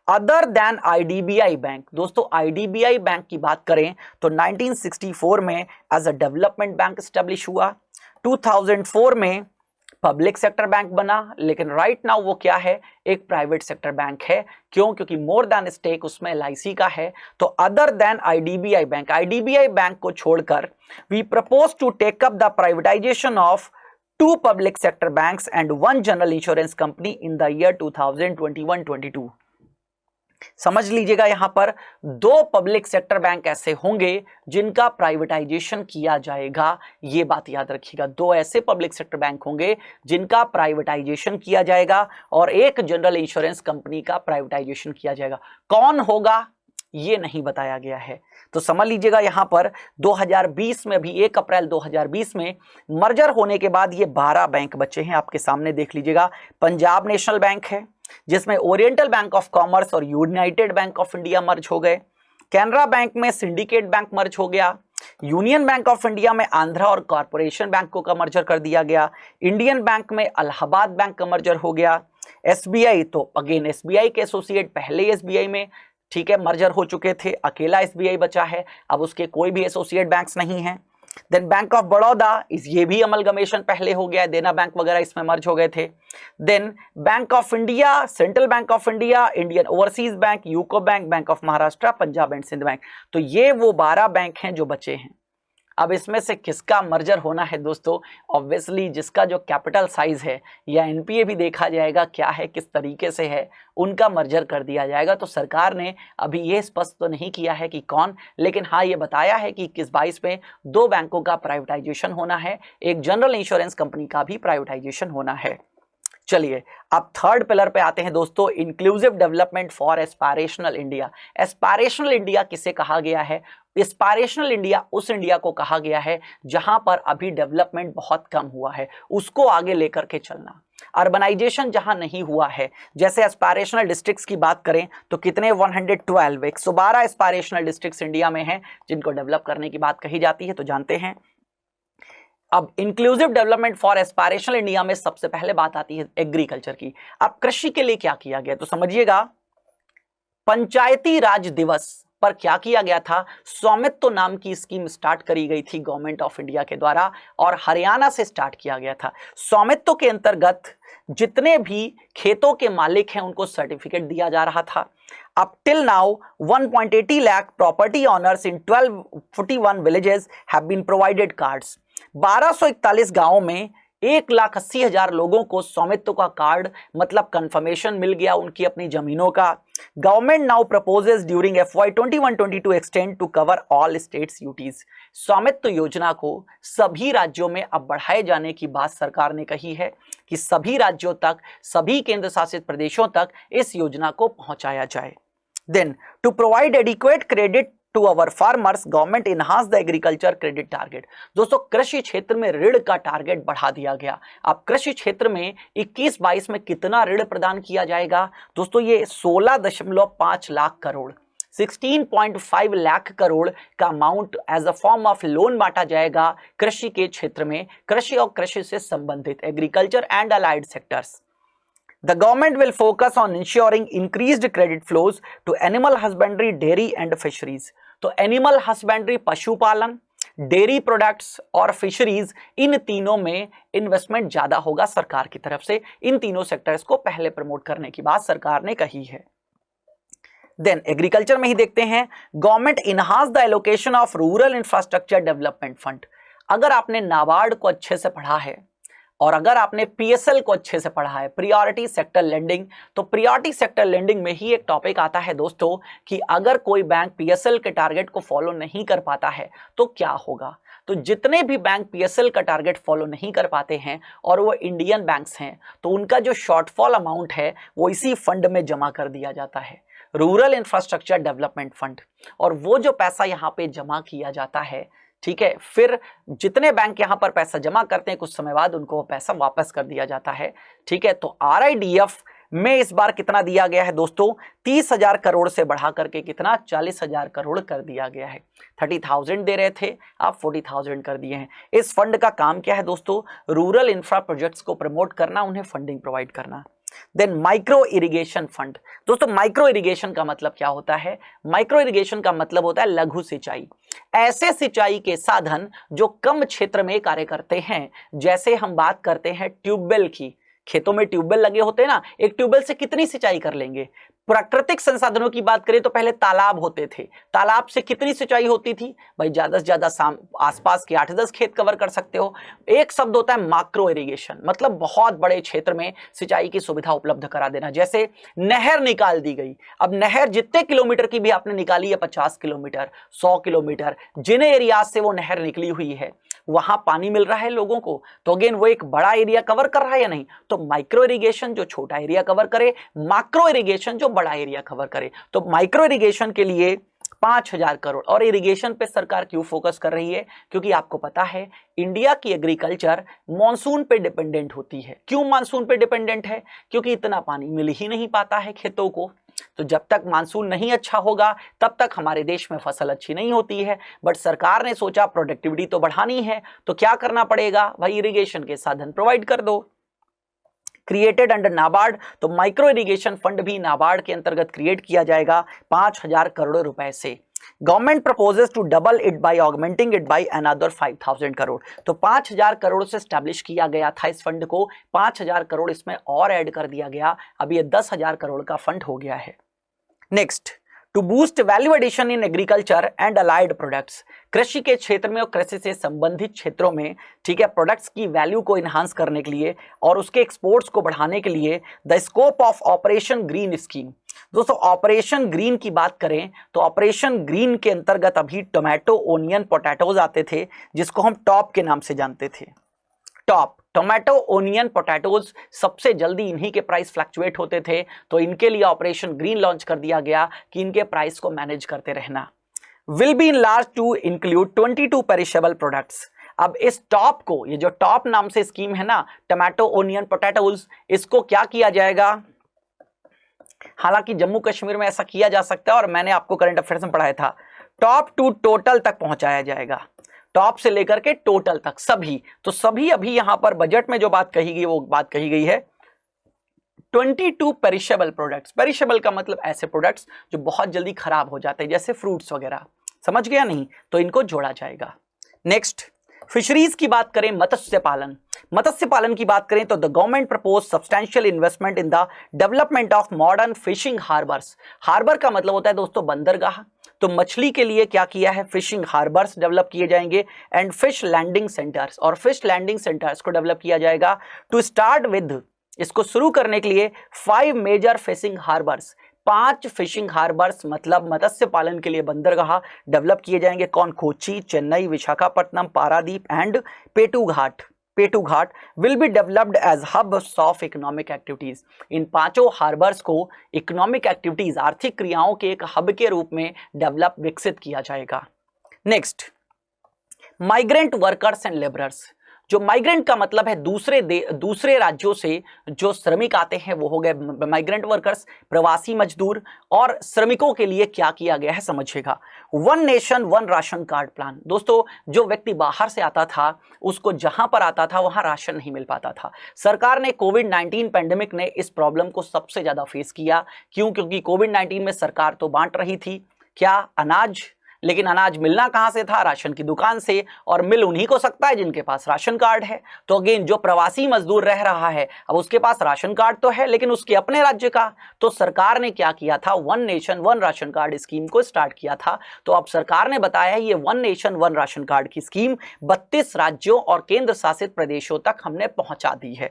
अदर देन आईडीबीआई बैंक, दोस्तों आईडीबीआई बैंक की बात करें तो 1964 में as a development bank establish हुआ, 2004 में पब्लिक सेक्टर बैंक बना, लेकिन राइट नाउ वो क्या है, एक प्राइवेट सेक्टर बैंक है। क्यों, क्योंकि मोर देन स्टेक उसमें एलआईसी का है। तो अदर देन आईडीबीआई बैंक को छोड़कर we propose to take up the privatisation of 2 public sector banks and 1 general insurance company in the year 2021-22। समझ लीजिएगा, यहां पर 2 पब्लिक सेक्टर बैंक ऐसे होंगे जिनका प्राइवेटाइजेशन किया जाएगा। ये बात याद रखिएगा, 2 ऐसे पब्लिक सेक्टर बैंक होंगे जिनका प्राइवेटाइजेशन किया जाएगा और एक जनरल इंश्योरेंस कंपनी का प्राइवेटाइजेशन किया जाएगा। कौन होगा ये नहीं बताया गया है। तो समझ लीजिएगा, यहां पर 2020 में भी 1 अप्रैल 2020 में मर्जर होने के बाद ये 12 बैंक बचे हैं। आपके सामने देख लीजिएगा, पंजाब नेशनल बैंक है जिसमें ओरिएंटल बैंक ऑफ कॉमर्स और यूनाइटेड बैंक ऑफ इंडिया मर्ज हो गए। कैनरा बैंक में सिंडिकेट बैंक मर्ज हो गया। यूनियन बैंक ऑफ इंडिया में आंध्रा और कॉर्पोरेशन बैंकों का मर्जर कर दिया गया। इंडियन बैंक में इलाहाबाद बैंक का मर्जर हो गया। एसबीआई, तो अगेन एसबीआई के एसोसिएट पहले एसबीआई में ठीक है मर्जर हो चुके थे, अकेला एसबीआई बचा है, अब उसके कोई भी एसोसिएट बैंक्स नहीं हैं। देन बैंक ऑफ बड़ौदा, ये भी अमलगमेशन पहले हो गया, देना बैंक वगैरह इसमें मर्ज हो गए थे। Then bank of India, central bank of India, Indian overseas bank, UCO bank, bank of Maharashtra, Punjab and Sind bank. तो ये वो 12 बैंक हैं जो बचे हैं। अब इसमें से किसका मर्जर होना है दोस्तों? ऑब्वियसली जिसका जो कैपिटल साइज है या एनपीए भी देखा जाएगा क्या है, किस तरीके से है, उनका मर्जर कर दिया जाएगा। तो सरकार ने अभी ये स्पष्ट तो नहीं किया है कि कौन, लेकिन हाँ ये बताया है कि 21-22 में 2 बैंकों का प्राइवेटाइजेशन होना है, एक जनरल इंश्योरेंस कंपनी का भी प्राइवेटाइजेशन होना है। चलिए अब थर्ड पिलर पे आते हैं दोस्तों, inclusive development for aspirational India. Aspirational India किसे कहा गया है? एस्पायरेशनल इंडिया उस इंडिया को कहा गया है जहां पर अभी डेवलपमेंट बहुत कम हुआ है, उसको आगे लेकर के चलना। अर्बनाइजेशन जहां नहीं हुआ है, जैसे एस्पायरेशनल डिस्ट्रिक्ट्स की बात करें तो कितने 112 एस्पायरेशनल डिस्ट्रिक्ट्स इंडिया में हैं जिनको डेवलप करने की बात कही जाती है, तो जानते हैं। अब inclusive development for aspirational India में सबसे पहले बात आती है एग्रीकल्चर की। अब कृषि के लिए क्या किया गया तो समझिएगा, पंचायती राज दिवस पर क्या किया गया था? स्वामित्व नाम की स्कीम स्टार्ट करी गई थी गवर्नमेंट ऑफ इंडिया के द्वारा और हरियाणा से स्टार्ट किया गया था। स्वामित्व के अंतर्गत जितने भी खेतों के मालिक हैं उनको सर्टिफिकेट दिया जा रहा था। अब till now 1.80 lakh property owners in 1241 villages have been provided cards. 1241 गांवों में 1,80,000 लोगों को स्वामित्व का कार्ड मतलब कंफर्मेशन मिल गया उनकी अपनी जमीनों का। Government now proposes during FY 21-22 extend to cover all states UTs. स्वामित्व योजना को सभी राज्यों में अब बढ़ाए जाने की बात सरकार ने कही है कि सभी राज्यों तक, सभी केंद्र शासित प्रदेशों तक इस योजना को पहुंचाया जाए। Then to provide adequate credit to our farmers, government enhance the agriculture credit target. दोस्तों कृषि क्षेत्र में ऋण का टारगेट बढ़ा दिया गया। अब कृषि क्षेत्र में 21-22 में कितना ऋण प्रदान किया जाएगा दोस्तों? ये 16.5 लाख करोड़, 16.5 लाख करोड़ का amount as a form of loan बांटा जाएगा कृषि के क्षेत्र में, कृषि और कृषि से संबंधित agriculture and allied sectors. The government will focus on ensuring increased credit flows to animal husbandry, dairy and fisheries। तो एनिमल हस्बेंड्री, पशुपालन, डेयरी प्रोडक्ट्स और फिशरीज, इन तीनों में इन्वेस्टमेंट ज्यादा होगा सरकार की तरफ से। इन तीनों सेक्टर्स को पहले प्रमोट करने की बात सरकार ने कही है। देन एग्रीकल्चर में ही देखते हैं, government enhance the allocation of rural infrastructure development fund. अगर आपने नाबार्ड को अच्छे से पढ़ा है और अगर आपने पीएसएल को अच्छे से पढ़ा है, प्रायोरिटी सेक्टर लेंडिंग, तो प्रायोरिटी सेक्टर लेंडिंग में ही एक टॉपिक आता है दोस्तों कि अगर कोई बैंक पीएसएल के टारगेट को फॉलो नहीं कर पाता है तो क्या होगा। तो जितने भी बैंक पीएसएल का टारगेट फॉलो नहीं कर पाते हैं और वो इंडियन बैंक्स हैं, तो उनका जो शॉर्टफॉल अमाउंट है वो इसी फंड में जमा कर दिया जाता है, रूरल इंफ्रास्ट्रक्चर डेवलपमेंट फंड। और वो जो पैसा यहाँ पे जमा किया जाता है, ठीक है, फिर जितने बैंक यहां पर पैसा जमा करते हैं कुछ समय बाद उनको पैसा वापस कर दिया जाता है। ठीक है, तो आरआईडीएफ में इस बार कितना दिया गया है दोस्तों? 30,000 करोड़ से बढ़ा करके कितना 40,000 करोड़ कर दिया गया है। 30,000 दे रहे थे, आप 40,000 कर दिए हैं। इस फंड का काम क्या है दोस्तों? रूरल इंफ्रा प्रोजेक्ट्स को प्रमोट करना, उन्हें फंडिंग प्रोवाइड करना। Then micro irrigation fund. दोस्तों माइक्रो इरिगेशन का मतलब क्या होता है? माइक्रो इरिगेशन का मतलब होता है लघु सिंचाई, ऐसे सिंचाई के साधन जो कम क्षेत्र में कार्य करते हैं। जैसे हम बात करते हैं ट्यूबवेल की, खेतों में ट्यूबवेल लगे होते हैं ना, एक ट्यूबवेल से कितनी सिंचाई कर लेंगे? प्राकृतिक संसाधनों की बात करें तो पहले तालाब होते थे। तालाब से कितनी सिंचाई होती थी भाई? ज्यादा से ज्यादा आसपास के 8-10 खेत कवर कर सकते हो। एक शब्द होता है माइक्रो इरिगेशन, मतलब बहुत बड़े क्षेत्र में सिंचाई की सुविधा उपलब्ध करा देना। जैसे नहर निकाल दी गई, अब नहर जितने किलोमीटर की भी आपने निकाली है, 50 किलोमीटर, 100 किलोमीटर, जिन एरिया से वो नहर निकली हुई है वहां पानी मिल रहा है लोगों को, तो अगेन वो एक बड़ा एरिया कवर कर रहा है या नहीं? तो माइक्रो इरिगेशन जो छोटा एरिया कवर करे, माइक्रो इरिगेशन जो बड़ा एरिया कवर करे। तो माइक्रो इरिगेशन के लिए 5,000 करोड़। और इरिगेशन पे सरकार क्यों फोकस कर रही है? क्योंकि आपको पता है इंडिया की एग्रीकल्चर मॉनसून पे डिपेंडेंट होती है। क्यों मॉनसून पे डिपेंडेंट है? क्योंकि इतना पानी मिल ही नहीं पाता है खेतों को। तो जब तक मानसून नहीं अच्छा होगा तब तक हमारे देश में फसल अच्छी नहीं होती है। बट सरकार ने सोचा प्रोडक्टिविटी तो बढ़ानी है, तो क्या करना पड़ेगा भाई? इरिगेशन के साधन प्रोवाइड कर दो। क्रिएटेड अंडर नाबार्ड, तो माइक्रो इरिगेशन फंड भी नाबार्ड के अंतर्गत क्रिएट किया जाएगा 5,000 करोड़ रुपए से। Government proposes to double it by augmenting it by another 5,000 crore. तो 5,000 करोड़ से स्टैब्लिश किया गया था इस फंड को, 5,000 करोड़ इसमें और ऐड कर दिया गया, अब ये 10,000 करोड़ का फंड हो गया है। Next, to boost value addition in agriculture and allied products, कृषि के क्षेत्र में और कृषि से संबंधित क्षेत्रों में, ठीक है, प्रोडक्ट्स की वैल्यू को इनहांस करने के लिए और उसके एक्सपोर्ट्स को बढ़ाने के लिए the scope of operation green scheme. दोस्तों ऑपरेशन ग्रीन की बात करें तो ऑपरेशन ग्रीन के अंतर्गत अभी टोमेटो, ओनियन, पोटैटोज आते थे, जिसको हम टॉप के नाम से जानते थे। टॉप, टोमेटो, ओनियन, पोटैटोज, सबसे जल्दी इन्हीं के प्राइस फ्लक्चुएट होते थे, तो इनके लिए ऑपरेशन ग्रीन लॉन्च कर दिया गया कि इनके प्राइस को मैनेज करते रहना। Will be enlarge to include 22 perishable products. अब इस टॉप को, ये जो टॉप नाम से स्कीम है ना, टोमेटो, ओनियन, पोटैटोज, इसको क्या किया जाएगा? हालांकि जम्मू कश्मीर में ऐसा किया जा सकता है और मैंने आपको करंट अफेयर्स में पढ़ाया था, टॉप टू टोटल तक पहुंचाया जाएगा, टॉप से लेकर के टोटल तक सभी। तो सभी अभी यहां पर बजट में जो बात कही गई वो बात कही गई है 22 पेरिशेबल प्रोडक्ट्स। पेरिशेबल का मतलब ऐसे प्रोडक्ट्स जो बहुत जल्दी खराब हो जाते हैं, जैसे फ्रूट्स वगैरह, समझ गया नहीं? तो इनको जोड़ा जाएगा। नेक्स्ट, फिशरीज की बात करें, मत्स्य पालन, मत्स्य पालन की बात करें तो the government propose substantial investment in the development of modern fishing harbours. Harbour का मतलब होता है दोस्तों बंदरगाह, तो मछली के लिए क्या किया है? फिशिंग हार्बर्स डेवलप किए जाएंगे एंड फिश लैंडिंग सेंटर्स, और फिश लैंडिंग सेंटर्स को डेवलप किया जाएगा। टू स्टार्ट विद, इसको शुरू करने के लिए 5 major fishing harbours, 5 fishing harbours मतलब मत्स्य पालन के लिए बंदरगाह डेवलप किए जाएंगे। कौन? Kochi, Chennai, Visakhapatnam, Paradip and Petuaghat. Petuaghat will be developed as hubs of economic activities. In 5 harbours को इकोनॉमिक एक्टिविटीज, आर्थिक क्रियाओं के एक हब के रूप में डेवलप, विकसित किया जाएगा। Next, migrant workers and labourers. जो माइग्रेंट का मतलब है दूसरे राज्यों से जो श्रमिक आते हैं वो हो गए माइग्रेंट वर्कर्स, प्रवासी मजदूर। और श्रमिकों के लिए क्या किया गया है समझिएगा, 1 नेशन 1 राशन कार्ड प्लान। दोस्तों जो व्यक्ति बाहर से आता था उसको जहां पर आता था वहां राशन नहीं मिल पाता था। सरकार ने कोविड-19 पैंडेमिक ने इस प्रॉब्लम को सबसे ज्यादा फेस किया। क्यों? क्योंकि कोविड-19 में सरकार तो बांट रही थी क्या? अनाज, लेकिन अनाज मिलना कहां से था? राशन की दुकान से, और मिल उन्हीं को सकता है जिनके पास राशन कार्ड है। तो अगेन जो प्रवासी मजदूर रह रहा है अब उसके पास राशन कार्ड तो है लेकिन उसके अपने राज्य का, तो सरकार ने क्या किया था? 1 नेशन 1 राशन कार्ड स्कीम को स्टार्ट किया था। तो अब सरकार ने बताया है ये 1 नेशन 1 राशन कार्ड की स्कीम 32 राज्यों और केंद्र शासित प्रदेशों तक हमने पहुंचा दी है,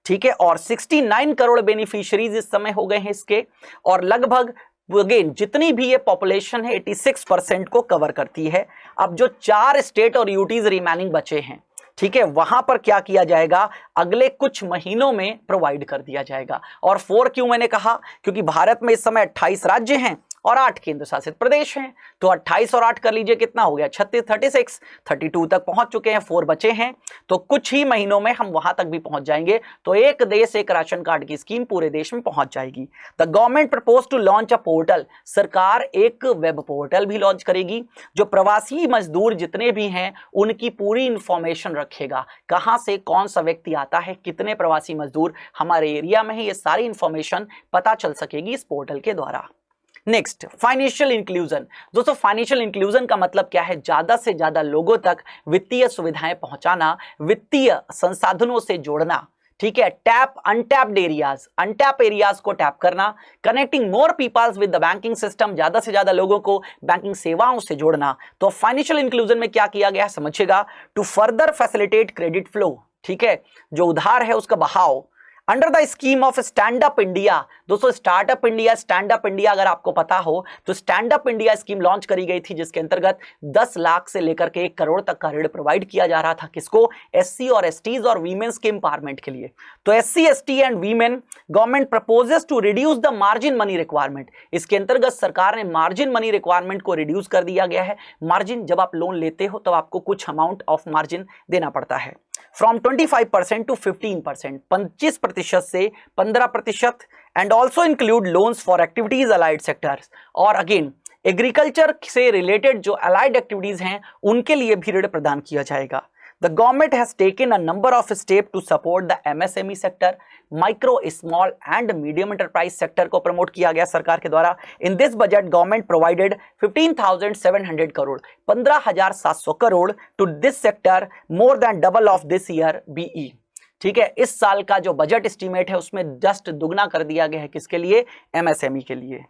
ठीक है। और 69 करोड़ बेनिफिशियरीज इस समय हो गए हैं इसके, और लगभग अगेन जितनी भी ये पॉपुलेशन है 86% को कवर करती है। अब जो 4 स्टेट और यूटीज रिमेनिंग बचे हैं, ठीक है, वहां पर क्या किया जाएगा? अगले कुछ महीनों में प्रोवाइड कर दिया जाएगा। और 4 क्यों मैंने कहा? क्योंकि भारत में इस समय 28 राज्य हैं और 8 केंद्र शासित प्रदेश हैं, तो 28 और 8 कर लीजिए कितना हो गया? 36, 36, 32 तक पहुंच चुके हैं, 4 बचे हैं, तो कुछ ही महीनों में हम वहां तक भी पहुंच जाएंगे। तो एक देश एक राशन कार्ड की स्कीम पूरे देश में पहुंच जाएगी। The government propose to launch a portal, सरकार एक वेब पोर्टल भी लॉन्च करेगी जो प्रवासी मजदूर जितने भी हैं उनकी पूरी इंफॉर्मेशन रखेगा। कहां से कौन सा व्यक्ति आता है, कितने प्रवासी मजदूर हमारे एरिया में है, ये सारी इंफॉर्मेशन पता चल सकेगी इस पोर्टल के द्वारा। Next, financial inclusion. दोस्तों फाइनेंशियल इंक्लूजन का मतलब क्या है? ज्यादा से ज्यादा लोगों तक वित्तीय सुविधाएं पहुंचाना, वित्तीय संसाधनों से जोड़ना, ठीक है, tap untapped areas, untap areas को टैप करना, connecting more peoples with the banking system, ज्यादा से ज्यादा लोगों को बैंकिंग सेवाओं से जोड़ना। तो फाइनेंशियल इंक्लूजन में क्या किया गया है समझिएगा, to further facilitate credit flow, ठीक है, जो उधार है उसका बहाव, under the scheme of stand up India. दोस्तों startup India, stand up India अगर आपको पता हो तो stand up India scheme launch करी गई थी, जिसके अंतर्गत 10 लाख से लेकर के 1 करोड़ तक का ऋण प्रोवाइड किया जा रहा था, किसको, एससी और एसटीज और वीमेन्स के एम्पावरमेंट के लिए। तो SC ST and women government proposes to reduce the margin money requirement, इसके अंतर्गत सरकार ने मार्जिन मनी रिक्वायरमेंट को रिड्यूस कर दिया गया है। मार्जिन, जब आप लोन लेते हो तो आपको कुछ अमाउंट ऑफ मार्जिन देना पड़ता है, फ्रॉम 25% टू 15%, 25% से 15%, and also include loans for activities allied sectors, और अगेन एग्रीकल्चर से रिलेटेड जो अलाइड एक्टिविटीज हैं उनके लिए भी ऋण प्रदान किया जाएगा। The government has taken a number of steps to support the MSME sector, micro, small and medium enterprise sector को प्रमोट किया गया सरकार के द्वारा। In this budget, government provided 15,700 crore, 15,700 crore to this sector, more than double of this year BE। ठीक है, इस साल का जो बजट एस्टीमेट है उसमें जस्ट दुगना कर दिया गया है, किसके लिए, MSME के लिए।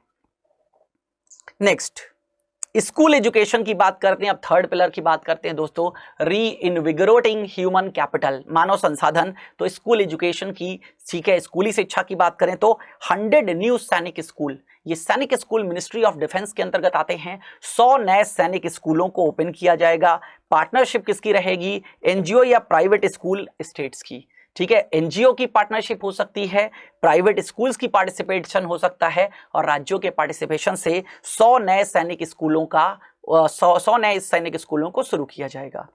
नेक्स्ट, स्कूल एजुकेशन की बात करते हैं, अब थर्ड पिलर की बात करते हैं दोस्तों, री इनविगोरेटिंग ह्यूमन कैपिटल, मानव संसाधन। तो स्कूल एजुकेशन की, ठीक है, स्कूली शिक्षा की बात करें तो 100 न्यू सैनिक स्कूल, ये सैनिक स्कूल मिनिस्ट्री ऑफ डिफेंस के अंतर्गत आते हैं, 100 नए सैनिक स्कूलों को ओपन किया जाएगा। पार्टनरशिप किसकी रहेगी, एनजीओ या प्राइवेट स्कूल स्टेट्स की, ठीक है, एनजीओ की पार्टनरशिप हो सकती है, प्राइवेट स्कूल्स की पार्टिसिपेशन हो सकता है, और राज्यों के पार्टिसिपेशन से 100 नए सैनिक स्कूलों का 100 नए सैनिक स्कूलों को शुरू किया जाएगा।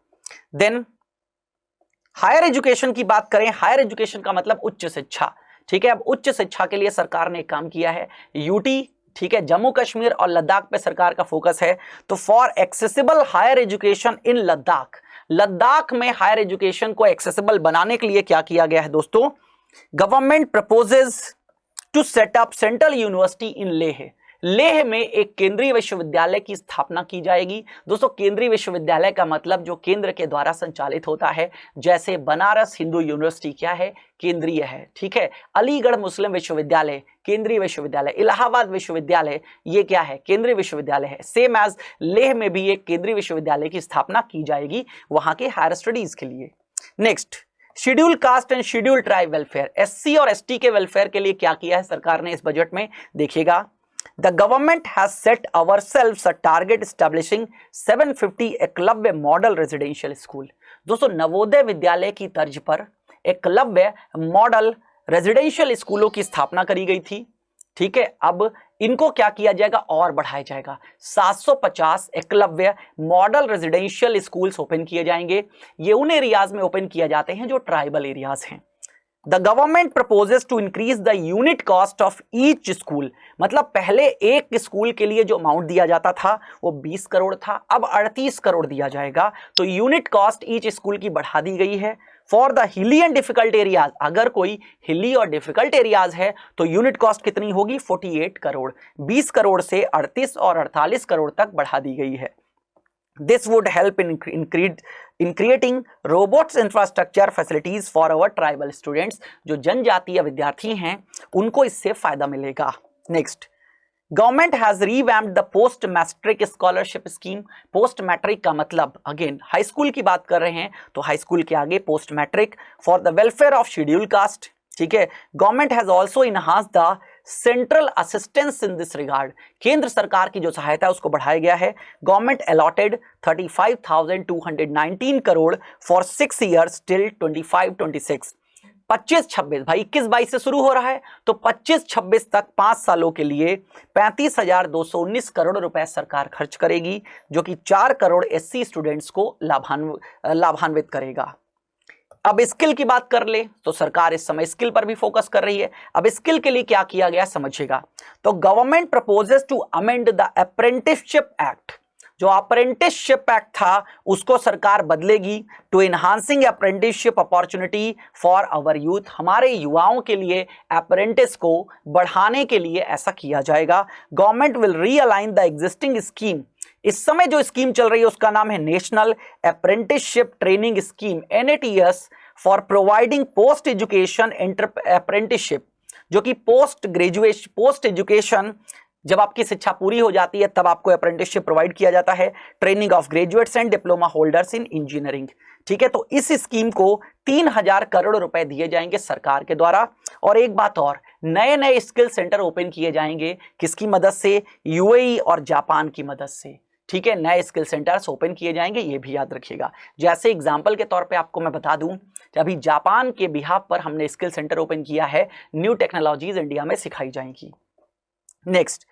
देन हायर एजुकेशन की बात करें, हायर एजुकेशन का मतलब उच्च शिक्षा, ठीक है। अब उच्च शिक्षा के लिए सरकार ने काम किया है, यूटी, ठीक है, जम्मू कश्मीर और लद्दाख पे सरकार का फोकस है। तो for accessible higher education in Ladakh, Ladakh में हायर एजुकेशन को एक्सेसिबल बनाने के लिए क्या किया गया है दोस्तों, government proposes to set up central university in Leh, Leh में एक केंद्रीय विश्वविद्यालय की स्थापना की जाएगी। दोस्तों केंद्रीय विश्वविद्यालय का मतलब जो केंद्र के द्वारा संचालित होता है, जैसे बनारस हिंदू यूनिवर्सिटी क्या है, केंद्रीय है, ठीक है, अलीगढ़ मुस्लिम विश्वविद्यालय केंद्रीय विश्वविद्यालय, इलाहाबाद विश्वविद्यालय ये क्या है, केंद्रीय विश्वविद्यालय है। सेम एज लेह में भी एक केंद्रीय विश्वविद्यालय की स्थापना की जाएगी वहां के हायर स्टडीज के लिए। Next, schedule caste and schedule tribe welfare, SC और एसटी के वेलफेयर के लिए क्या किया है सरकार ने इस बजट में, देखिएगा। The government has set ourselves a target establishing 750 Eklavya model residential school. दोस्तों नवोदय विद्यालय की तर्ज पर एकलव्य मॉडल रेजिडेंशियल स्कूलों की स्थापना करी गई थी, ठीक है। अब इनको क्या किया जाएगा और बढ़ाया जाएगा, 750 Eklavya model residential schools open किए जाएंगे। ये उन एरियाज में ओपन किए जाते हैं जो ट्राइबल एरियाज हैं। The government proposes to increase the unit cost of each school, मतलब पहले एक स्कूल के लिए जो अमाउंट दिया जाता था वो 20 करोड़ था, अब 38 करोड़ दिया जाएगा। तो यूनिट कॉस्ट ईच स्कूल की बढ़ा दी गई है। For the hilly and difficult areas, अगर कोई हिली और डिफिकल्ट एरियाज है तो यूनिट कॉस्ट कितनी होगी, 48 करोड़, 20 करोड़ से 38 और 48 करोड़ तक बढ़ा दी गई है। This would help in creating robots infrastructure facilities for our tribal students, जो जनजातीय विद्यार्थी हैं उनको इससे फायदा मिलेगा। Next, government has revamped the post matric scholarship scheme. Post matric का मतलब अगेन हाई स्कूल की बात कर रहे हैं तो हाई स्कूल के आगे post matric, for the welfare of scheduled caste, ठीक है। Government has also enhanced the central assistance in this regard, केंद्र सरकार की जो सहायता है उसको बढ़ाया गया है। Government allotted 35,219 crore for 6 years till 25-26, 25-26 भाई 21-22 से शुरू हो रहा है तो 25-26 तक 5 सालों के लिए 35,219 करोड़ रुपए सरकार खर्च करेगी, जो कि 4 करोड़ एससी स्टूडेंट्स को लाभान्वित करेगा। अब स्किल की बात कर ले तो सरकार इस समय स्किल पर भी फोकस कर रही है। अब स्किल के लिए क्या किया गया समझिएगा। तो government proposes to amend the apprenticeship act, जो अप्रेंटिसशिप एक्ट था उसको सरकार बदलेगी, to enhancing apprenticeship opportunity for our youth, हमारे युवाओं के लिए अप्रेंटिस को बढ़ाने के लिए ऐसा किया जाएगा। Government will realign the existing scheme, इस समय जो स्कीम चल रही है उसका नाम है national apprenticeship training scheme NATS for providing post education apprenticeship, जो कि पोस्ट एजुकेशन जब आपकी शिक्षा पूरी हो जाती है तब आपको अप्रेंटिसशिप प्रोवाइड किया जाता है, training of graduates and diploma holders in engineering. ठीक है, तो इस स्कीम को 3000 करोड़ रुपए दिए जाएंगे सरकार के द्वारा। और एक बात और, नए नए स्किल सेंटर ओपन किए जाएंगे, किसकी मदद से? यूएई और जापान की मदद से। ठीक है, नए स्किल सेंटर्स ओपन किए जाएंगे, ये भी याद रखिएगा। जैसे एग्जाम्पल के तौर पे आपको मैं बता दूं, अभी जापान के बिहाफ पर हमने स्किल सेंटर ओपन किया है, न्यू टेक्नोलॉजीज इंडिया में सिखाई जाएंगी। नेक्स्ट,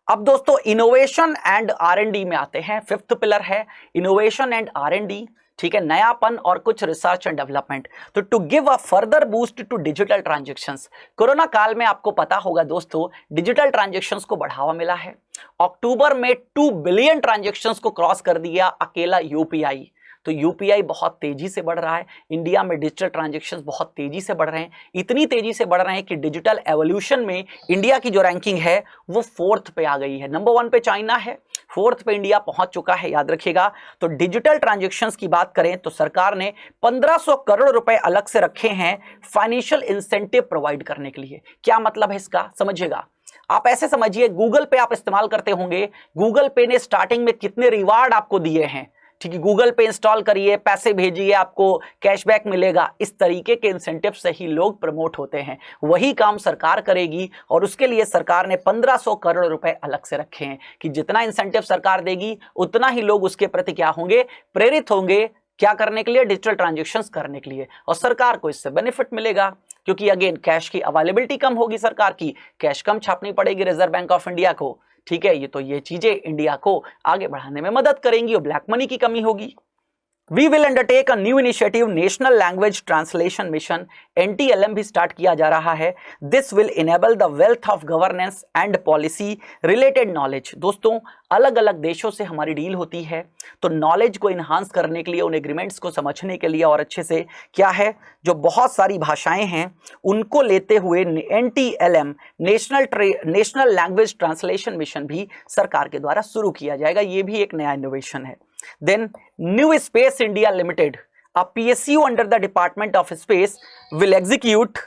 अब दोस्तों इनोवेशन एंड R&D में आते हैं। फिफ्थ पिलर है इनोवेशन एंड R&D। ठीक है, नयापन और कुछ रिसर्च एंड डेवलपमेंट। तो to give a further boost to digital transactions, corona काल में आपको पता होगा दोस्तों, डिजिटल ट्रांजैक्शंस को बढ़ावा मिला है। अक्टूबर में 2 बिलियन ट्रांजैक्शंस को क्रॉस कर दिया अकेला यूपीआई। तो यूपीआई बहुत तेजी से बढ़ रहा है, इंडिया में डिजिटल ट्रांजैक्शंस बहुत तेजी से बढ़ रहे हैं, इतनी तेजी से बढ़ रहे हैं कि डिजिटल एवोल्यूशन में इंडिया की जो रैंकिंग है वो 4th पे आ गई है। नंबर 1 पे चाइना है, 4th पे इंडिया पहुंच चुका है, याद रखिएगा। तो डिजिटल ट्रांजैक्शंस की बात करें तो सरकार ने 1500 करोड़ रुपए अलग से रखे हैं फाइनेंशियल इंसेंटिव प्रोवाइड करने के लिए। क्या मतलब है इसका, समझिएगा। आप ऐसे समझिए, गूगल पे आप इस्तेमाल करते होंगे, गूगल पे ने स्टार्टिंग में कितने रिवार्ड आपको दिए हैं। ठीक है, गूगल पे इंस्टॉल करिए, पैसे भेजिए, आपको कैशबैक मिलेगा। इस तरीके के इंसेंटिव से ही लोग प्रमोट होते हैं। वही काम सरकार करेगी और उसके लिए सरकार ने 1500 करोड़ रुपए अलग से रखे हैं कि जितना इंसेंटिव सरकार देगी उतना ही लोग उसके प्रति क्या होंगे, प्रेरित होंगे। क्या करने के लिए? डिजिटल ट्रांजैक्शंस करने के लिए। और सरकार को इससे बेनिफिट मिलेगा क्योंकि अगेन कैश की अवेलेबिलिटी कम होगी, सरकार की कैश कम छापनी पड़ेगी रिजर्व बैंक ऑफ इंडिया को। ठीक है, ये चीजें इंडिया को आगे बढ़ाने में मदद करेंगी और ब्लैक मनी की कमी होगी। We will undertake a new initiative, National Language Translation Mission, NTLM भी स्टार्ट किया जा रहा है। This will enable the wealth of governance and policy related knowledge। दोस्तों, अलग अलग देशों से हमारी डील होती है, तो नॉलेज को इन्हांस करने के लिए, उन एग्रीमेंट्स को समझने के लिए और अच्छे से क्या है, जो बहुत सारी भाषाएं हैं उनको लेते हुए NTLM national language translation mission भी सरकार के द्वारा शुरू किया जाएगा। ये भी एक नया इनोवेशन है। Then New Space India Limited, a PSU under the Department of Space, will execute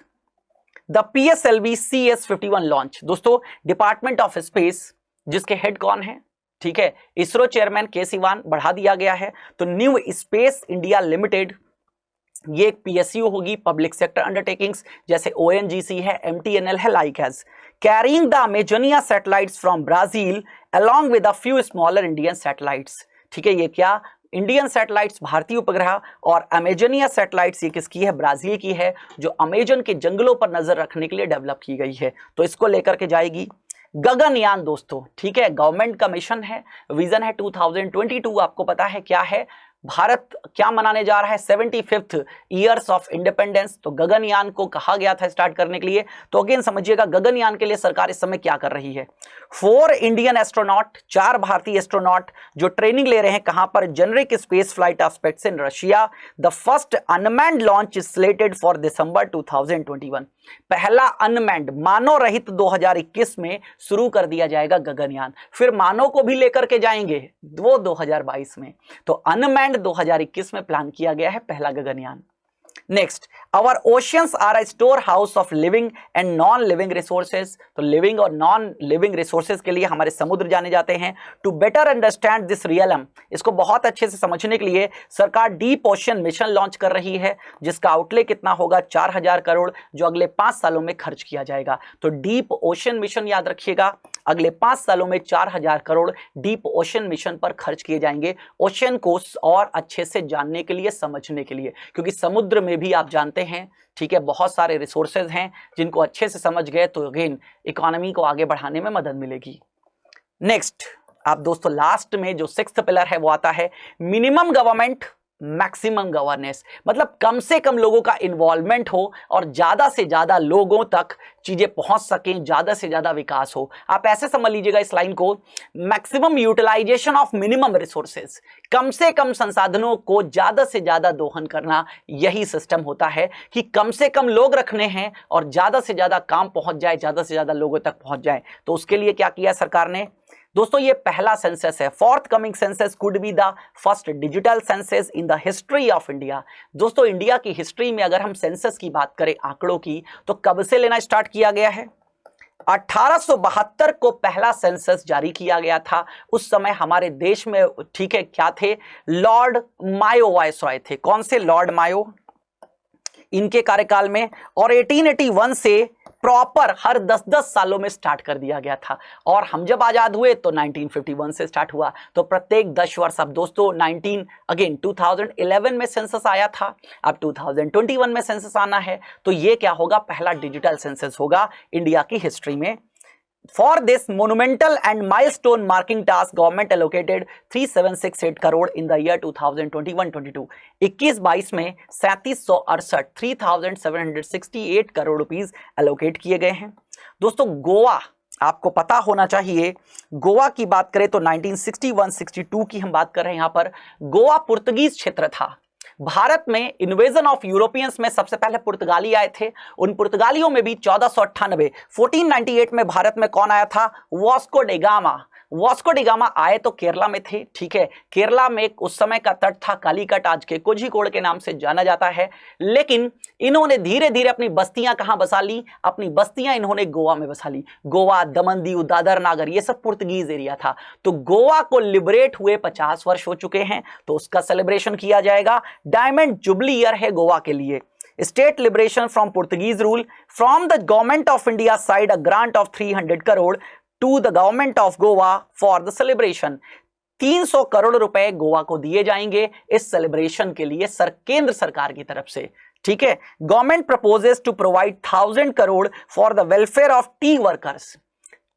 the PSLV CS51 launch। दोस्तों, डिपार्टमेंट ऑफ स्पेस जिसके हेड कौन है? ठीक है, इसरो चेयरमैन के सिवान बढ़ा दिया गया है। तो न्यू स्पेस इंडिया लिमिटेड ये एक PSU होगी, पब्लिक सेक्टर अंडरटेकिंग्स, जैसे ONGC है, MTNL है, like has carrying the Amazonia satellites from Brazil along with a few smaller Indian satellites. ठीक है, ये क्या, इंडियन सैटेलाइट्स भारतीय उपग्रह और अमेजोनिया सैटेलाइट्स ये किसकी है? ब्राजील की है, जो अमेजन के जंगलों पर नजर रखने के लिए डेवलप की गई है। तो इसको लेकर के जाएगी। गगनयान दोस्तों, ठीक है, गवर्नमेंट का मिशन है, विजन है 2022। आपको पता है क्या है, भारत क्या मनाने जा रहा है? 75th years of independence. तो गगनयान को कहा गया था स्टार्ट करने के लिए। तो अगेन समझिएगा, गगनयान के लिए सरकार इस समय क्या कर रही है? 4 इंडियन एस्ट्रोनॉट, 4 भारतीय एस्ट्रोनॉट जो ट्रेनिंग ले रहे हैं, कहां पर? Generic space flight aspects in Russia. The first unmanned launch is slitted for December 2021। पहला अनमैन्ड मानव रहित 2021 में शुरू कर दिया जाएगा गगनयान। फिर मानव को भी लेकर के जाएंगे वो 2022 में। तो अनमैन्ड 2021 में प्लान किया गया है पहला Gaganyaan. Next, our oceans are a store house of living and non living resources. तो लिविंग और नॉन लिविंग रिसोर्सेज के लिए हमारे समुद्र जाने जाते हैं। To better understand this realm, इसको बहुत अच्छे से समझने के लिए सरकार डीप ओशन मिशन लॉन्च कर रही है, जिसका आउटले कितना होगा? 4000 करोड़, जो अगले 5 सालों में खर्च किया जाएगा। तो डीप ओशन मिशन याद रखिएगा, अगले 5 सालों में 4000 करोड़ डीप ओशन मिशन पर खर्च किए जाएंगे, ओशन को और अच्छे से जानने के लिए, समझने के लिए, क्योंकि समुद्र में भी आप जानते हैं, ठीक है, बहुत सारे रिसोर्सेज हैं जिनको अच्छे से समझ गए तो अगेन इकोनॉमी को आगे बढ़ाने में मदद मिलेगी। नेक्स्ट, आप दोस्तों लास्ट में जो 6th पिलर है वो आता है मिनिमम गवर्नमेंट मैक्सिमम गवर्नेंस। मतलब कम से कम लोगों का इन्वॉल्वमेंट हो और ज्यादा से ज्यादा लोगों तक चीजें पहुंच सकें, ज्यादा से ज्यादा विकास हो। आप ऐसे समझ लीजिएगा इस लाइन को, maximum utilization of minimum resources, कम से कम संसाधनों को ज्यादा से ज्यादा दोहन करना, यही सिस्टम होता है कि कम से कम लोग रखने हैं और ज्यादा से ज्यादा काम पहुंच जाए, ज्यादा से ज्यादा लोगों तक पहुंच जाए। तो उसके लिए क्या किया सरकार ने? दोस्तों ये पहला सेंसस है। Fourth coming census could be the first digital census in the history of India. दोस्तों इंडिया की हिस्ट्री में अगर हम सेंसस की बात करें, आंकड़ों की, तो कब से लेना स्टार्ट किया गया है? 1872 को पहला सेंसस जारी किया गया था। उस समय हमारे देश में, ठीक है, क्या थे? लॉर्ड मायो वायसराय थे। कौन से? लॉर्ड मायो, इनके कार्यकाल में। और 1881 से प्रॉपर हर 10-10 सालों में स्टार्ट कर दिया गया था। और हम जब आजाद हुए तो 1951 से स्टार्ट हुआ। तो प्रत्येक 10 वर्ष, अब दोस्तों 2011 में सेंसस आया था, अब 2021 में सेंसस आना है। तो ये क्या होगा? पहला डिजिटल सेंसस होगा इंडिया की हिस्ट्री में। For this monumental and milestone marking task, government allocated 3768 crore in the year 2021-22। 21-22 में 3768 करोड़ रुपीस एलोकेट किए गए हैं। दोस्तों गोवा, आपको पता होना चाहिए, गोवा की बात करें तो 1961-62 की हम बात कर रहे हैं। यहां पर गोवा पुर्तगीज क्षेत्र था। भारत में इन्वेजन ऑफ यूरोपियंस में सबसे पहले पुर्तगाली आए थे। उन पुर्तगालियों में भी 1498 में भारत में कौन आया था? Vasco day gamma. Vasco day gamma आए तो केरला में थे, ठीक है। केरला में उस समय का तट था कालीकट, आज के कोझिकोड के नाम से जाना जाता है। लेकिन इन्होंने धीरे धीरे अपनी बस्तियां कहां बसा ली? अपनी बस्तियां इन्होंने गोवा में बसा ली। गोवा, दमन दीव, दादर नागर, ये सब पुर्तगीज एरिया था। तो गोवा को लिबरेट हुए 50 वर्ष हो चुके हैं, तो उसका सेलिब्रेशन किया जाएगा। डायमंड जुबली ईयर है गोवा के लिए। State liberation from Portuguese rule, from the government of India side a grant of 300 crore to the government of Goa for the celebration. 300 crore रुपए गोवा को दिए जाएंगे इस सेलिब्रेशन के लिए केंद्र सरकार की तरफ से, ठीक है। Government proposes to provide 1000 crore for the welfare of tea workers.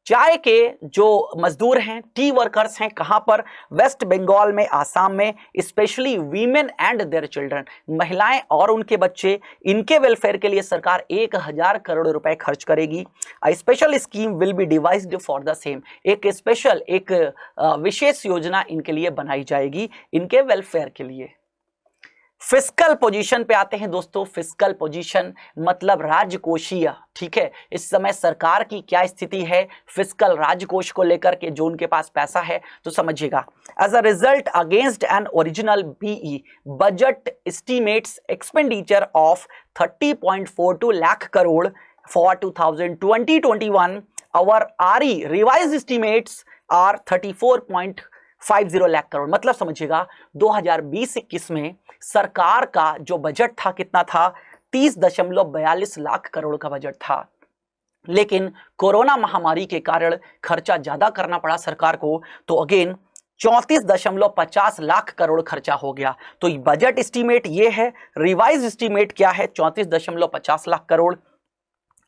चाय के जो मजदूर हैं, टी वर्कर्स हैं, कहां पर? वेस्ट बंगाल में, आसाम में। Specially women and their children, महिलाएं और उनके बच्चे, इनके वेलफेयर के लिए सरकार 1000 करोड़ रुपए खर्च करेगी। Special scheme will B devised for the same. एक स्पेशल, एक विशेष योजना इनके लिए बनाई जाएगी, इनके वेलफेयर के लिए। फिस्कल पोजीशन पे आते हैं दोस्तों। फिस्कल पोजीशन मतलब राजकोषीय, ठीक है। इस समय सरकार की क्या स्थिति है फिस्कल, राजकोष को लेकर के, जो उनके पास पैसा है, तो समझिएगा। As a result against an original BE budget estimates expenditure of 30.42 lakh crore for 2020-21, our RE revise estimates are 34.50 lakh crore. मतलब समझिएगा 2020-21 में सरकार का जो बजट था, कितना था? 30.42 लाख करोड़ का बजट था। लेकिन कोरोना महामारी के कारण खर्चा ज्यादा करना पड़ा सरकार को, तो अगेन 34.50 लाख करोड़ खर्चा हो गया। तो बजट एस्टीमेट ये है, रिवाइज एस्टीमेट क्या है? 34.50 लाख करोड़।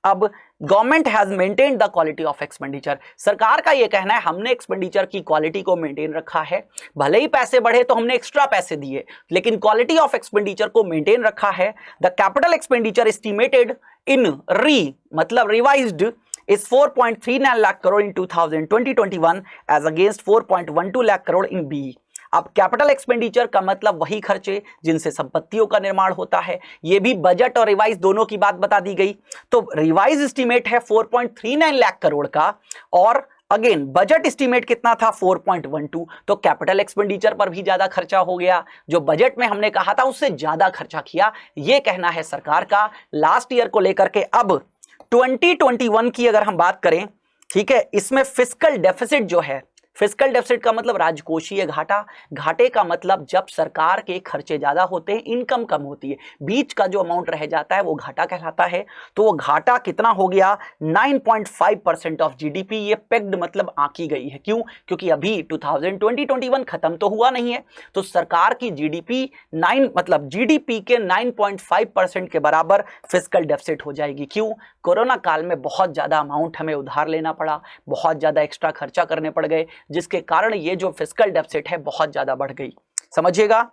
अब government has maintained the quality of expenditure. सरकार का यह कहना है हमने एक्सपेंडिचर की क्वालिटी को मेंटेन रखा है। भले ही पैसे बढ़े तो हमने एक्स्ट्रा पैसे दिए, लेकिन क्वालिटी ऑफ एक्सपेंडिचर को मेंटेन रखा है। The capital expenditure estimated in मतलब revised is 4.39 lakh crore in 2020-21 as against 4.12 lakh crore in BE। अब कैपिटल एक्सपेंडिचर का मतलब वही खर्चे जिनसे संपत्तियों का निर्माण होता है। ये भी बजट और रिवाइज दोनों की बात बता दी गई। तो रिवाइज एस्टीमेट है 4.39 लाख करोड़ का, और अगेन बजट एस्टीमेट कितना था? 4.12। तो कैपिटल एक्सपेंडिचर पर भी ज्यादा खर्चा हो गया, जो बजट में हमने कहा था उससे ज्यादा खर्चा किया, ये कहना है सरकार का लास्ट ईयर को लेकर के। अब 2021 की अगर हम बात करें, ठीक है, इसमें फिस्कल डेफिसिट जो है, फिस्कल डेफिसिट का मतलब राजकोषीय घाटा। घाटे का मतलब जब सरकार के खर्चे ज्यादा होते हैं, इनकम कम होती है, बीच का जो अमाउंट रह जाता है वो घाटा कहलाता है। तो वो घाटा कितना हो गया? 9.5% ऑफ जीडीपी। ये पेग्ड मतलब आंकी गई है। क्यों? क्योंकि अभी 2020-21 खत्म तो हुआ नहीं है। तो सरकार की जीडीपी 9 मतलब जीडीपी के 9.5% के बराबर फिस्कल डेफिसिट हो जाएगी। क्यों? कोरोना काल में बहुत ज्यादा अमाउंट हमें उधार लेना पड़ा, बहुत ज्यादा एक्स्ट्रा खर्चा करने पड़ गए, जिसके कारण ये जो फिस्कल डेफिसिट है बहुत ज्यादा बढ़ गई। समझिएगा।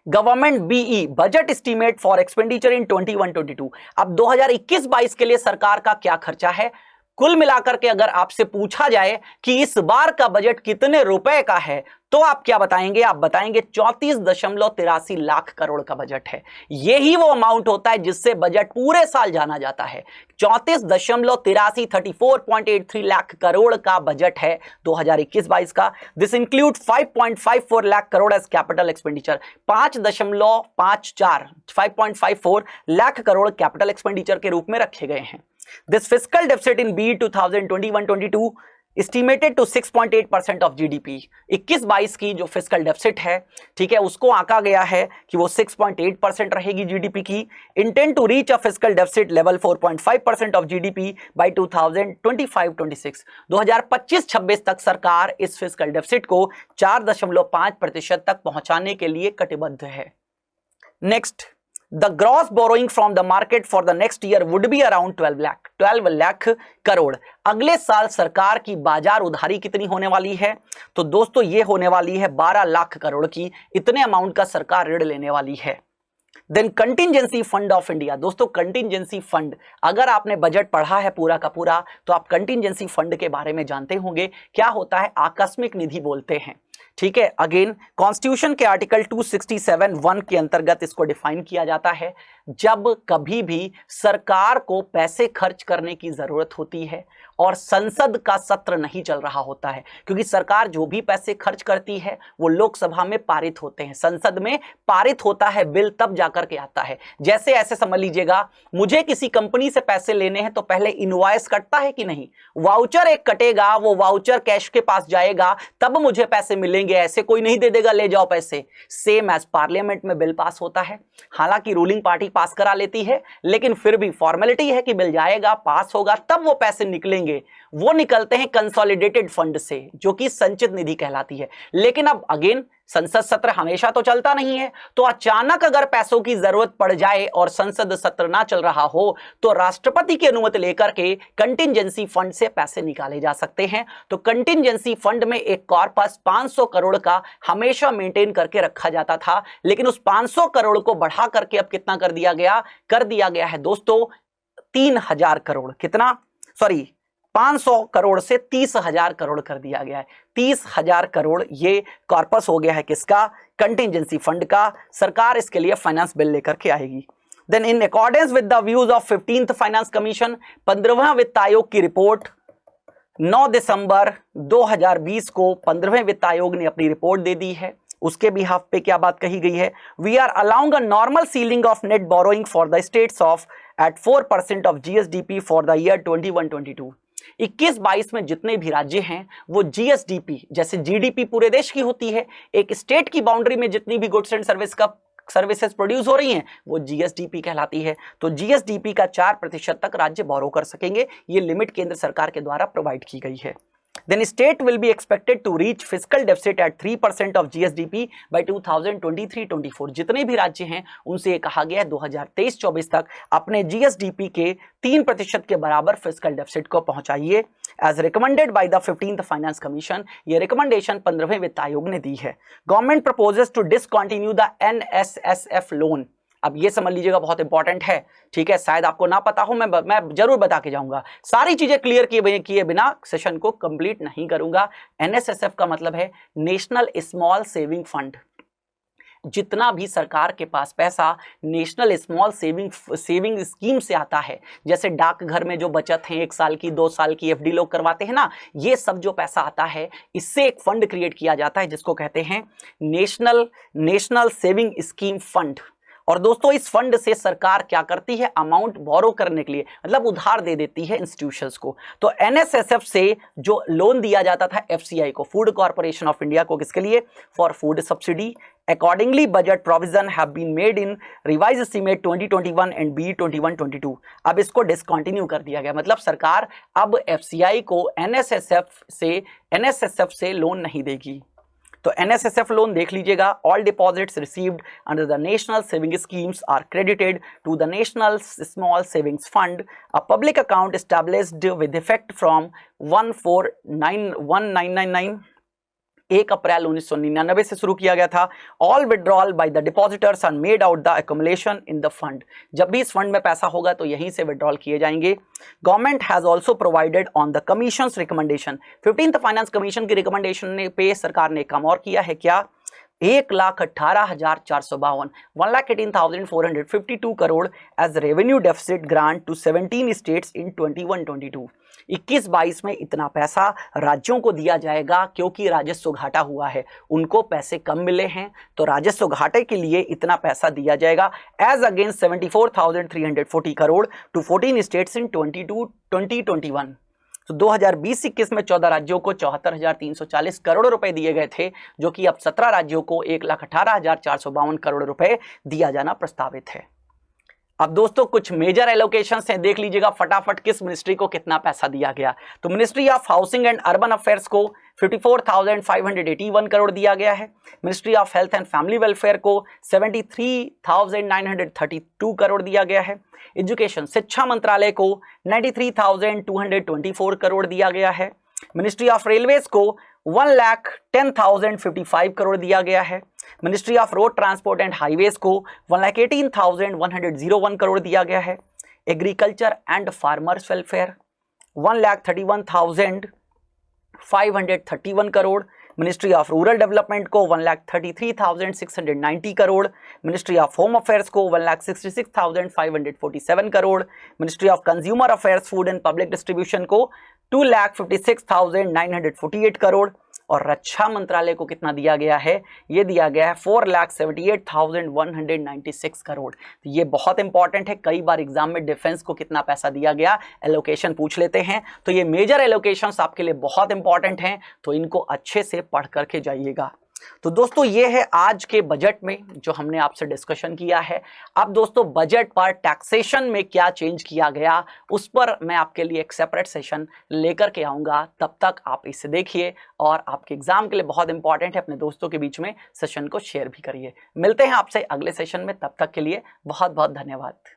Government BE budget estimate for expenditure in 21-22। अब 2021-22 के लिए सरकार का क्या खर्चा है? कुल मिलाकर के अगर आपसे पूछा जाए कि इस बार का बजट कितने रुपए का है, तो आप क्या बताएंगे? आप बताएंगे 34.83 लाख करोड़ का बजट है। यही वो अमाउंट होता है जिससे बजट पूरे साल जाना जाता है। 34.83 34.83 लाख करोड़ का बजट है 2021-22 का। This include 5.54 lakh crore as capital expenditure. 5.54 lakh crore capital expenditure के रूप में रखे गए हैं। This fiscal deficit in B 2021-22 estimated to 6.8% of GDP. 21-22 की जो फिस्कल डेफिसिट है, ठीक है, उसको आंका गया है कि वो 6.8% रहेगी जीडीपी की। Intend to reach a fiscal deficit level 4.5% of GDP by 2025-26। 2025-26 तक सरकार इस फिस्कल डेफिसिट को 4.5% तक पहुंचाने के लिए कटिबद्ध है। Next, the gross borrowing from the market for the next year would be around 12 lakh crore. अगले साल सरकार की बाजार उधारी कितनी होने वाली है? तो दोस्तों ये होने वाली है 12 लाख करोड़ की। इतने अमाउंट का सरकार ऋण लेने वाली है। Then contingency fund of India. दोस्तों कंटिंजेंसी फंड, अगर आपने बजट पढ़ा है पूरा का पूरा तो आप कंटिंजेंसी फंड के बारे में जानते होंगे। क्या होता है? आकस्मिक निधि बोलते हैं, ठीक है। अगेन कॉन्स्टिट्यूशन के आर्टिकल 267(1) के अंतर्गत इसको डिफाइन किया जाता है। जब कभी भी सरकार को पैसे खर्च करने की जरूरत होती है और संसद का सत्र नहीं चल रहा होता है, क्योंकि सरकार जो भी पैसे खर्च करती है वो लोकसभा में पारित होते हैं, संसद में पारित होता है बिल, तब जाकर के आता है। जैसे ऐसे समझ लीजिएगा, मुझे किसी कंपनी से पैसे लेने हैं तो पहले इनवॉइस कटता है कि नहीं? वाउचर एक कटेगा, वो वाउचर कैश के पास जाएगा, तब मुझे पैसे मिलेंगे। ऐसे कोई नहीं दे देगा ले जाओ पैसे। सेम एज पार्लियामेंट में बिल पास होता है, हालांकि रूलिंग पार्टी पास करा लेती है, लेकिन फिर भी फॉर्मेलिटी है कि बिल जाएगा, पास होगा, तब वो पैसे निकलेंगे। वो निकलते हैं कंसोलिडेटेड फंड से, जो कि संचित निधि कहलाती है। लेकिन अब अगेन संसद सत्र हमेशा तो चलता नहीं है, तो अचानक अगर पैसों की जरूरत पड़ जाए और संसद सत्र ना चल रहा हो तो राष्ट्रपति की अनुमति लेकर के कंटिंजेंसी फंड से पैसे निकाले जा सकते हैं। तो कंटिंजेंसी फंड में एक कॉर्पस 500 करोड़ का हमेशा मेंटेन करके रखा जाता था, लेकिन उस 500 करोड़ को बढ़ा करके अब कितना कर दिया गया? कर दिया गया है दोस्तों 3000 करोड़। कितना? सॉरी, 500 करोड़ से 30,000 करोड़ कर दिया गया है। 30,000 करोड़ ये कॉर्पस हो गया है किसका? कंटिंजेंसी फंड का। सरकार इसके लिए फाइनेंस बिल लेकर के आएगी। Then in accordance with the views of 15th finance commission, 15वां वित्त आयोग की रिपोर्ट 9 दिसंबर 2020 को 15वें वित्त आयोग ने अपनी रिपोर्ट दे दी है। उसके बिहाफ पे क्या बात कही गई है? We are allowing a normal ceiling of net borrowing for the states of at 4% of GSDP for the year 21-22। 21-22 में जितने भी राज्य हैं वो जीएसडीपी, जैसे जीडीपी पूरे देश की होती है, एक स्टेट की बाउंड्री में जितनी भी गुड्स एंड सर्विसेज प्रोड्यूस हो रही हैं वो जीएसडीपी कहलाती है। तो जीएसडीपी का 4% तक राज्य बोरो कर सकेंगे। ये लिमिट केंद्र सरकार के द्वारा प्रोवाइड की गई है। Then state will be expected to reach fiscal deficit at 3% of GSDP by 2023-24। जितने भी राज्य हैं उनसे ये कहा गया है 2023-24 तक अपने GSDP के 3% के बराबर फिस्कल डेफिसिट को पहुंचाइए, as recommended by the 15th finance commission. ये रिकमेंडेशन 15वें वित्त आयोग ने दी है। Government proposes to discontinue the NSSF loan. अब ये समझ लीजिएगा, बहुत इंपॉर्टेंट है, ठीक है। शायद आपको ना पता हो, मैं जरूर बता के जाऊंगा। सारी चीजें क्लियर किए बिना सेशन को कंप्लीट नहीं करूंगा। एनएसएसएफ का मतलब है नेशनल स्मॉल सेविंग फंड। जितना भी सरकार के पास पैसा नेशनल स्मॉल सेविंग स्कीम से आता है, जैसे डाकघर में जो बचत है 1 साल की 2 साल की एफडी लोग करवाते हैं ना, ये सब जो पैसा आता है इससे एक फंड क्रिएट किया जाता है जिसको कहते हैं नेशनल सेविंग स्कीम फंड। और दोस्तों इस फंड से सरकार क्या करती है? अमाउंट बोरो करने के लिए, मतलब उधार दे देती है इंस्टीट्यूशंस को। तो एनएसएसएफ से जो लोन दिया जाता था एफसीआई को, फूड कॉर्पोरेशन ऑफ इंडिया को, किसके लिए? For food subsidy. Accordingly budget provision have been made in revise estimate 2021 and B 21-22। अब इसको डिसकंटिन्यू कर दिया गया, मतलब सरकार अब एफसीआई को एनएसएसएफ से लोन नहीं देगी। तो एनएसएसएफ लोन देख लीजिएगा। All deposits received under the national saving schemes are credited to the national small savings fund, a public account established with effect from 1/4/1999 1 अप्रैल 1999 से शुरू किया गया था। All withdrawal by the depositors are made out the accumulation in the fund. जब भी इस फंड में पैसा होगा तो यहीं से विड्रॉल किए जाएंगे। Government has also provided on the commission recommendation. 15th finance commission की रिकमेंडेशन पे सरकार ने काम और किया है क्या? 1,18,452 1,18,452 crore as revenue deficit grant to 17 states in 21-22। 21-22 में इतना पैसा राज्यों को दिया जाएगा क्योंकि राजस्व घाटा हुआ है, उनको पैसे कम मिले हैं तो राजस्व घाटे के लिए इतना पैसा दिया जाएगा as against 74,340 crore to 14 states in 2021। तो 2020-21 में 14 राज्यों को 74,340 करोड़ रुपए दिए गए थे, जो कि अब 17 राज्यों को 1,18,452 करोड़ रुपए दिया जाना प्रस्तावित है। अब दोस्तों कुछ मेजर एलोकेशंस हैं, देख लीजिएगा फटाफट किस मिनिस्ट्री को कितना पैसा दिया गया। तो ministry of housing and urban affairs को 54,581 करोड़ दिया गया है। Ministry of health and family welfare को 73,932 करोड़ दिया गया है। एजुकेशन शिक्षा मंत्रालय को 93,224 करोड़ दिया गया है। मिनिस्ट्री ऑफ रेलवेज को 1,10,055 करोड़ दिया गया है। Ministry of road transport and highways को 1,18,101 करोड़ दिया गया है। Agriculture and farmers welfare 1,31,531 crore. Ministry of rural development को 1,33,690 crore. Ministry of home affairs को 1,66,547 crore. Ministry of consumer affairs food and public distribution को 2,56,948 करोड़। और रक्षा मंत्रालय को कितना दिया गया है? ये दिया गया है 4,78,196 करोड़। तो ये बहुत इंपॉर्टेंट है, कई बार एग्जाम में डिफेंस को कितना पैसा दिया गया एलोकेशन पूछ लेते हैं। तो ये मेजर एलोकेशंस आपके लिए बहुत इंपॉर्टेंट हैं, तो इनको अच्छे से पढ़ करके जाइएगा। तो दोस्तों ये है आज के बजट में जो हमने आपसे डिस्कशन किया है। अब दोस्तों बजट पर टैक्सेशन में क्या चेंज किया गया उस पर मैं आपके लिए एक सेपरेट सेशन लेकर के आऊँगा। तब तक आप इसे देखिए और आपके एग्जाम के लिए बहुत इंपॉर्टेंट है, अपने दोस्तों के बीच में सेशन को शेयर भी करिए। मिलते हैं आपसे अगले सेशन में, तब तक के लिए बहुत बहुत धन्यवाद।